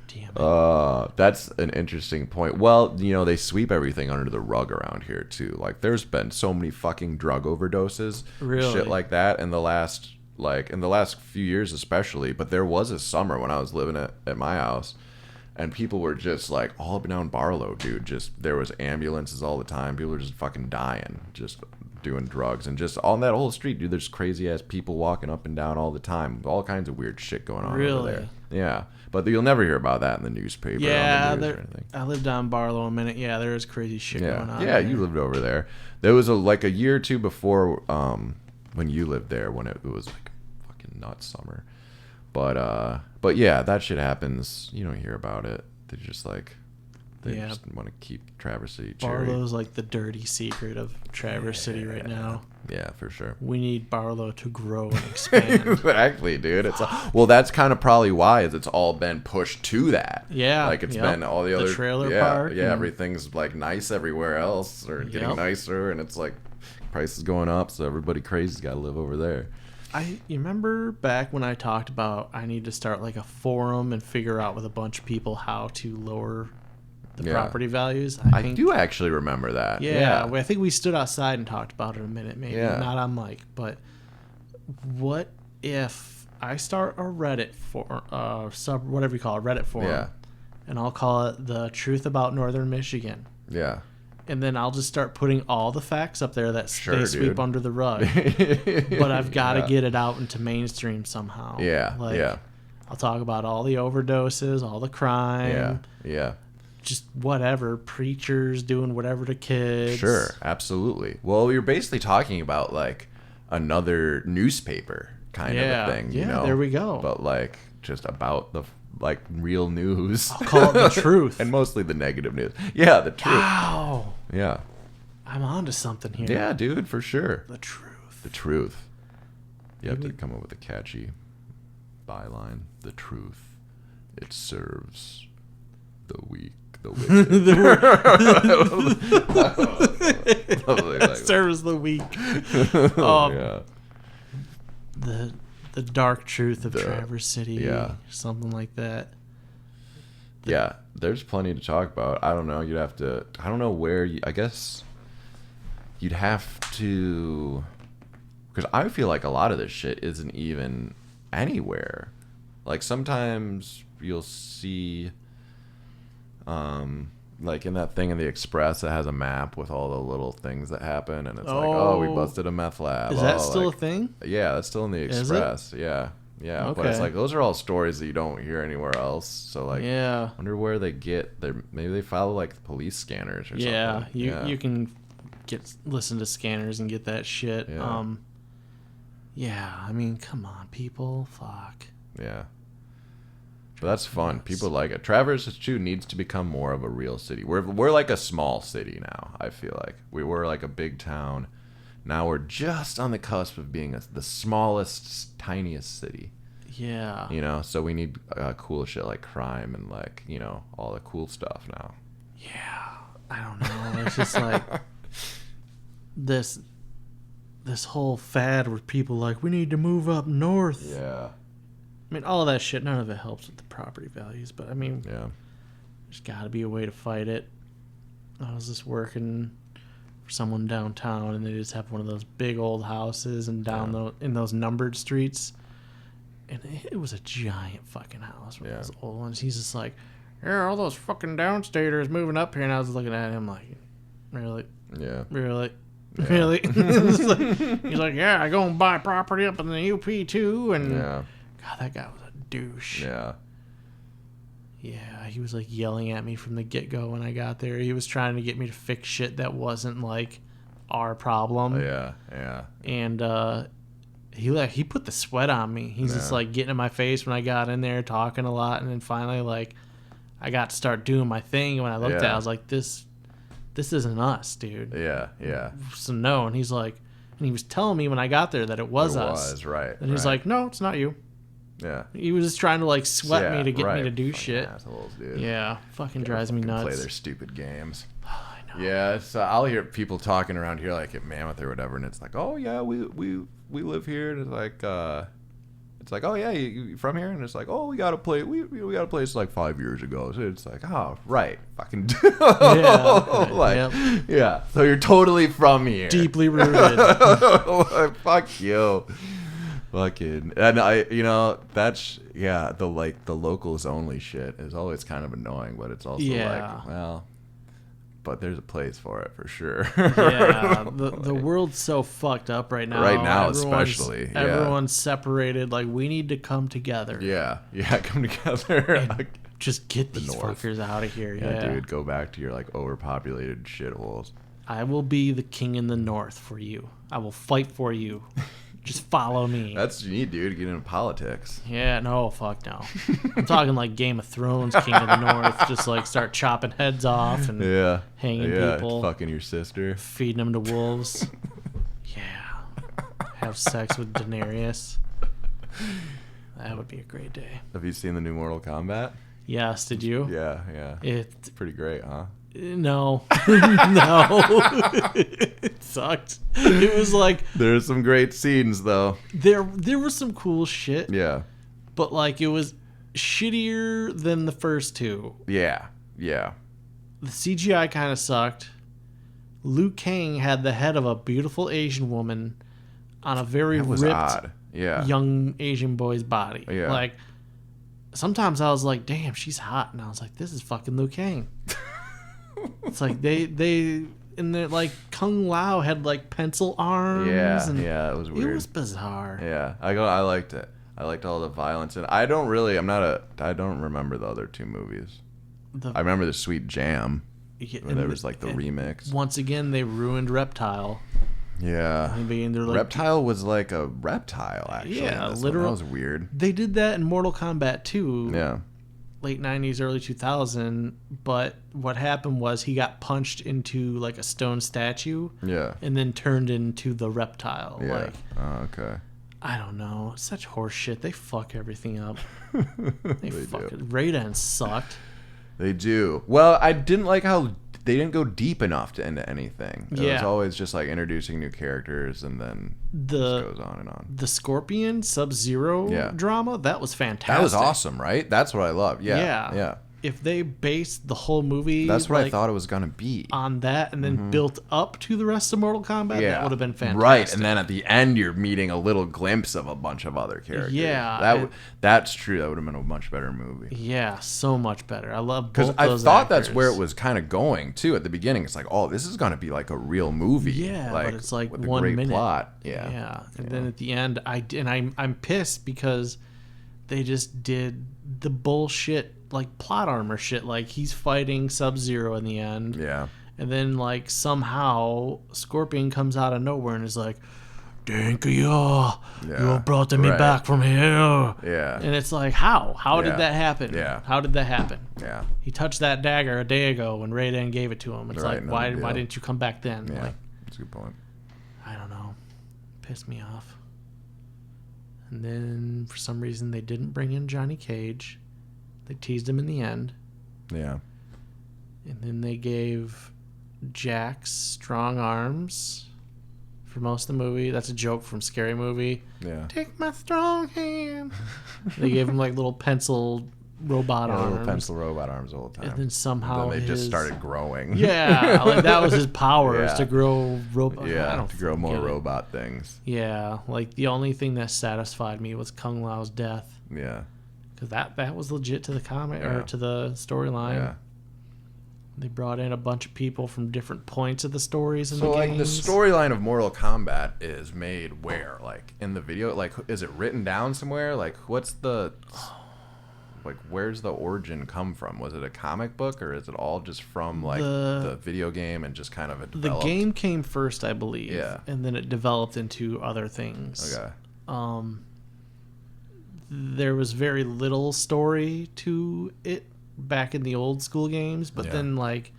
Damn it. That's an interesting point. Well, they sweep everything under the rug around here too. Like, there's been so many fucking drug overdoses, shit like that, in the last few years especially. But there was a summer when I was living at my house, and people were just like all up and down Barlow, dude. Just there was ambulances all the time. People were just fucking dying, just doing drugs, and just on that whole street, dude. There's crazy ass people walking up and down all the time. All kinds of weird shit going on over there. Yeah. But you'll never hear about that in the newspaper. Yeah, or the news or anything. I lived down Barlow a minute. Yeah, there was crazy shit going on. Yeah, you lived over there. There was a year or two before when you lived there, when it was like fucking nuts summer. But yeah, that shit happens. You don't hear about it. They're just like they just want to keep Traverse City cherry. Barlow's like the dirty secret of Traverse City right now. Yeah, for sure. We need Barlow to grow and expand. Exactly, dude. Well, that's kind of probably why it's all been pushed to that. Yeah, like it's been all the other trailer park. Yeah, everything's like nice everywhere else, or getting nicer, and it's like prices going up, so everybody crazy's got to live over there. You remember back when I talked about I need to start like a forum and figure out with a bunch of people how to lower the property values. I do actually remember that. Yeah, I think we stood outside and talked about it a minute, maybe not on mic. But what if I start a Reddit whatever you call it, Reddit forum, and I'll call it the Truth About Northern Michigan. Yeah. And then I'll just start putting all the facts up there that they sweep under the rug. But I've got to get it out into mainstream somehow. Yeah. I'll talk about all the overdoses, all the crime. Yeah. Just whatever, preachers doing whatever to kids. Sure, absolutely. Well, you're basically talking about like another newspaper kind of a thing, you know? There we go. But like just about the like real news. I'll call it the truth. And mostly the negative news. Yeah, the truth. Wow. Yeah. I'm onto something here. Yeah, dude, for sure. The truth. The truth. You have to come up with a catchy byline. The truth. It serves the weak. Serves the weak. The dark truth of Traverse City. Something like that. Yeah, there's plenty to talk about. I don't know. I don't know where I guess you'd have to, because I feel like a lot of this shit isn't even anywhere. Like sometimes you'll see like in that thing in the Express that has a map with all the little things that happen, and it's like, oh, we busted a meth lab. Is that still a thing? Yeah, that's still in the Express. Yeah. Okay. But it's like those are all stories that you don't hear anywhere else. So like, I wonder where they get their. Maybe they follow like police scanners or something. You can listen to scanners and get that shit. I mean, come on, people, fuck. Yeah. But that's fun. People like it. Traverse too needs to become more of a real city. We're like a small city now. I feel like we were like a big town. Now we're just on the cusp of being the smallest, tiniest city. Yeah. You know, so we need cool shit like crime and like, you know, all the cool stuff now. Yeah. I don't know. It's just like this whole fad where people like, we need to move up north. Yeah. I mean, all of that shit, none of it helps with the property values, but I mean, there's got to be a way to fight it. I was just working for someone downtown, and they just have one of those big old houses and in those numbered streets, and it was a giant fucking house. One of those old ones. He's just like, "Here, all those fucking downstaters moving up here," and I was looking at him like, "Really? Yeah. Really? Yeah. Really?" He's like, "Yeah, I go and buy property up in the UP too," and God, that guy was a douche. Yeah. Yeah, he was like yelling at me from the get-go when I got there. He was trying to get me to fix shit that wasn't like our problem. Yeah. And he put the sweat on me. He's just like getting in my face when I got in there, talking a lot, and then finally like I got to start doing my thing. And when I looked at it, I was like, this isn't us, dude. Yeah. So no, and he's like, and he was telling me when I got there that it was us. It was, right. And he's like, "No, it's not you." Yeah. He was just trying to like sweat me to get me to do fucking shit. Assholes, dude. Yeah, fucking drives me nuts. Play their stupid games. I know. Yeah, so I'll hear people talking around here like at Mammoth or whatever, and it's like, "Oh yeah, we live here," and it's like, "Oh yeah, you from here?" And it's like, "Oh, we got a place. We got a place like 5 years ago." So it's like, "Oh right, fucking yeah." So you're totally from here, deeply rooted. Like, fuck you. Fucking, and that's the locals only shit is always kind of annoying, but it's also like, well, but there's a place for it for sure. Yeah, the world's so fucked up right now. Right now, especially. Yeah. Everyone's separated. Like, we need to come together. Yeah, come together. And just get these fuckers out of here. Yeah, dude, go back to your like overpopulated shitholes. I will be the king in the north for you. I will fight for you. Just follow me. That's what you need, dude, to get into politics. Yeah, no, fuck no. I'm talking like Game of Thrones, King of the North. Just like start chopping heads off and hanging people. Fucking your sister. Feeding them to wolves. Have sex with Daenerys. That would be a great day. Have you seen the new Mortal Kombat? Yes, did you? Yeah. It's pretty great, huh? No. No. It sucked. It was like... There's some great scenes, though. There was some cool shit. Yeah. But, like, it was shittier than the first two. Yeah. The CGI kind of sucked. Liu Kang had the head of a beautiful Asian woman on a very ripped young Asian boy's body. Yeah. Like, sometimes I was like, damn, she's hot. And I was like, this is fucking Liu Kang. It's like they and they're like Kung Lao had like pencil arms. Yeah, it was weird. It was bizarre. Yeah, I liked it. I liked all the violence, and I don't remember the other two movies. I remember the Sweet Jam. Where there was like the remix. Once again, they ruined Reptile. Yeah. I mean, they're like, Reptile was like a reptile, actually. Yeah, literally. That was weird. They did that in Mortal Kombat 2. Yeah. Late 90s, early 2000. But what happened was he got punched into like a stone statue. Yeah. And then turned into the reptile. Yeah. Like, oh, okay. I don't know. Such horse shit. They fuck everything up. They fuck it. Raiden sucked. They do. Well, I didn't like how they didn't go deep enough into anything. It was always just like introducing new characters and then it just goes on and on. The Scorpion Sub-Zero drama, that was fantastic. That was awesome, right? That's what I love. Yeah. If they based the whole movie, that's what I thought it was gonna be, on that, and then built up to the rest of Mortal Kombat, that would have been fantastic. Right, and then at the end, you're meeting a little glimpse of a bunch of other characters. Yeah, that's true. That would have been a much better movie. Yeah, so much better. I love both those because I thought actors. That's where it was kind of going too. At the beginning, it's like, oh, this is gonna be like a real movie. Yeah, like, but it's like with 1 minute. Plot. And then at the end, I'm pissed because they just did the bullshit like plot armor shit. Like he's fighting Sub-Zero in the end. Yeah. And then like somehow Scorpion comes out of nowhere and is like, "Thank you, you brought me back from here." Yeah. And it's like, how did that happen? Yeah. How did that happen? Yeah. He touched that dagger a day ago when Raiden gave it to him. It's like, why didn't you come back then? Yeah. Like, that's a good point. I don't know. Pissed me off. And then for some reason they didn't bring in Johnny Cage. They teased him in the end. Yeah. And then they gave Jax strong arms for most of the movie. That's a joke from Scary Movie. Yeah. Take my strong hand. They gave him like little pencil robot arms. Little pencil robot arms the whole time. And then somehow they just started growing. Yeah, like that was his power, is to grow robot. Yeah, to grow more robot things. Yeah, like the only thing that satisfied me was Kung Lao's death. Yeah. Because that was legit to the comic Yeah. or to the storyline. Yeah. They brought in a bunch of people from different points of the stories in So the like games. the storyline of Mortal Kombat is made where? Like in the video? Like is it written down somewhere? Like what's the like where's the origin come from? Was it a comic book or is it all just from like the video game and just kind of a The developed? game came first, I believe. Yeah. And then it developed into other things. Okay. There was very little story to it back in the old school games, but Yeah. then like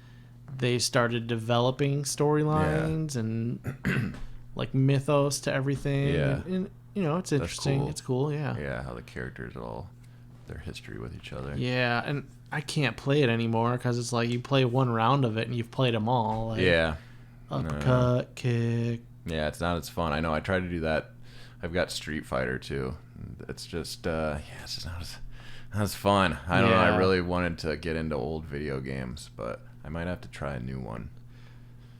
they started developing storylines and like mythos to everything. Yeah. And you know, it's interesting. cool. It's cool, yeah. Yeah, how the characters all their history with each other. Yeah, and I can't play it anymore because it's like you play one round of it and you've played them all. Like Yeah. uppercut, kick. Yeah, it's not as fun. I know. I tried to do that. I've got Street Fighter too. It's just it's just not as fun. I don't know. I Yeah. really wanted to get into old video games, but I might have to try a new one.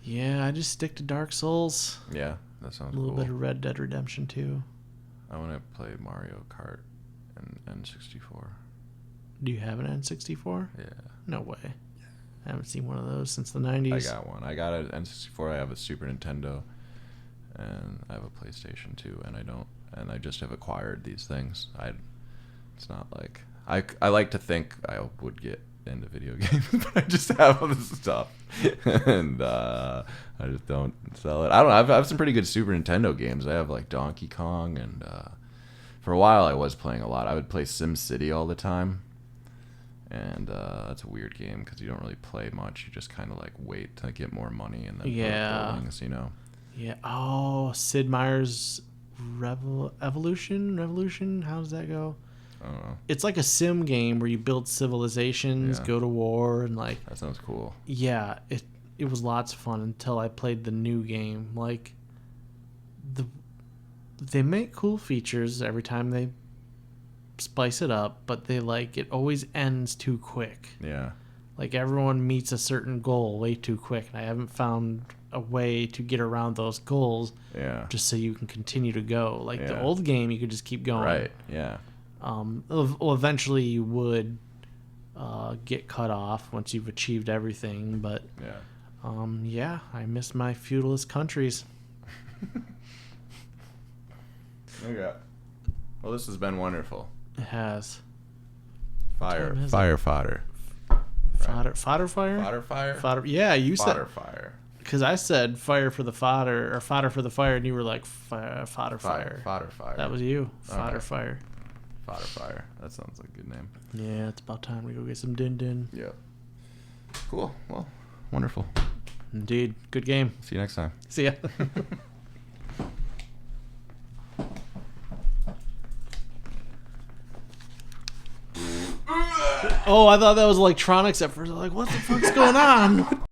Yeah, I just stick to Dark Souls. Yeah, that sounds A little cool. bit of Red Dead Redemption 2. I want to play Mario Kart and N64. Do you have an N64? Yeah, No way. I haven't seen one of those since the 90s. I got one. I got an N64. I have a Super Nintendo, and I have a PlayStation 2. And I just have acquired these things. It's not like I like to think I would get into video games, but I just have all this stuff, and I just don't sell it. I don't know. I have some pretty good Super Nintendo games. I have like Donkey Kong, and for a while I was playing a lot. I would play Sim City all the time, and that's a weird game because you don't really play much. You just kind of like wait to get more money and then put up buildings, you know. Yeah. Oh, Sid Meier's Revolution? How does that go? I don't know. It's like a sim game where you build civilizations, Yeah. go to war, and like That sounds cool. yeah, it was lots of fun until I played the new game. Like they make cool features every time they spice it up, but it always ends too quick. Yeah. Like everyone meets a certain goal way too quick, and I haven't found a way to get around those goals Yeah. just so you can continue to go. Like the Yeah. old game, you could just keep going. Right. Yeah. Well, eventually you would get cut off once you've achieved everything, but Yeah. yeah, I miss my feudalist countries. Okay. Well, this has been wonderful. It has. Fire. time is Fire fodder. Fodder fire? Fodder fire? Fodder. Yeah, you Fodder said, fire. because I said fire for the fodder, or fodder for the fire, and you were like fodder fire. Fodder fire. That was you. Fodder Alright. fire. Fodder fire. That sounds like a good name. Yeah, it's about time we go get some din din. Yeah. Cool. Well, wonderful. Indeed. Good game. See you next time. See ya. Oh, I thought that was electronics at first. I was like, what the fuck's going on?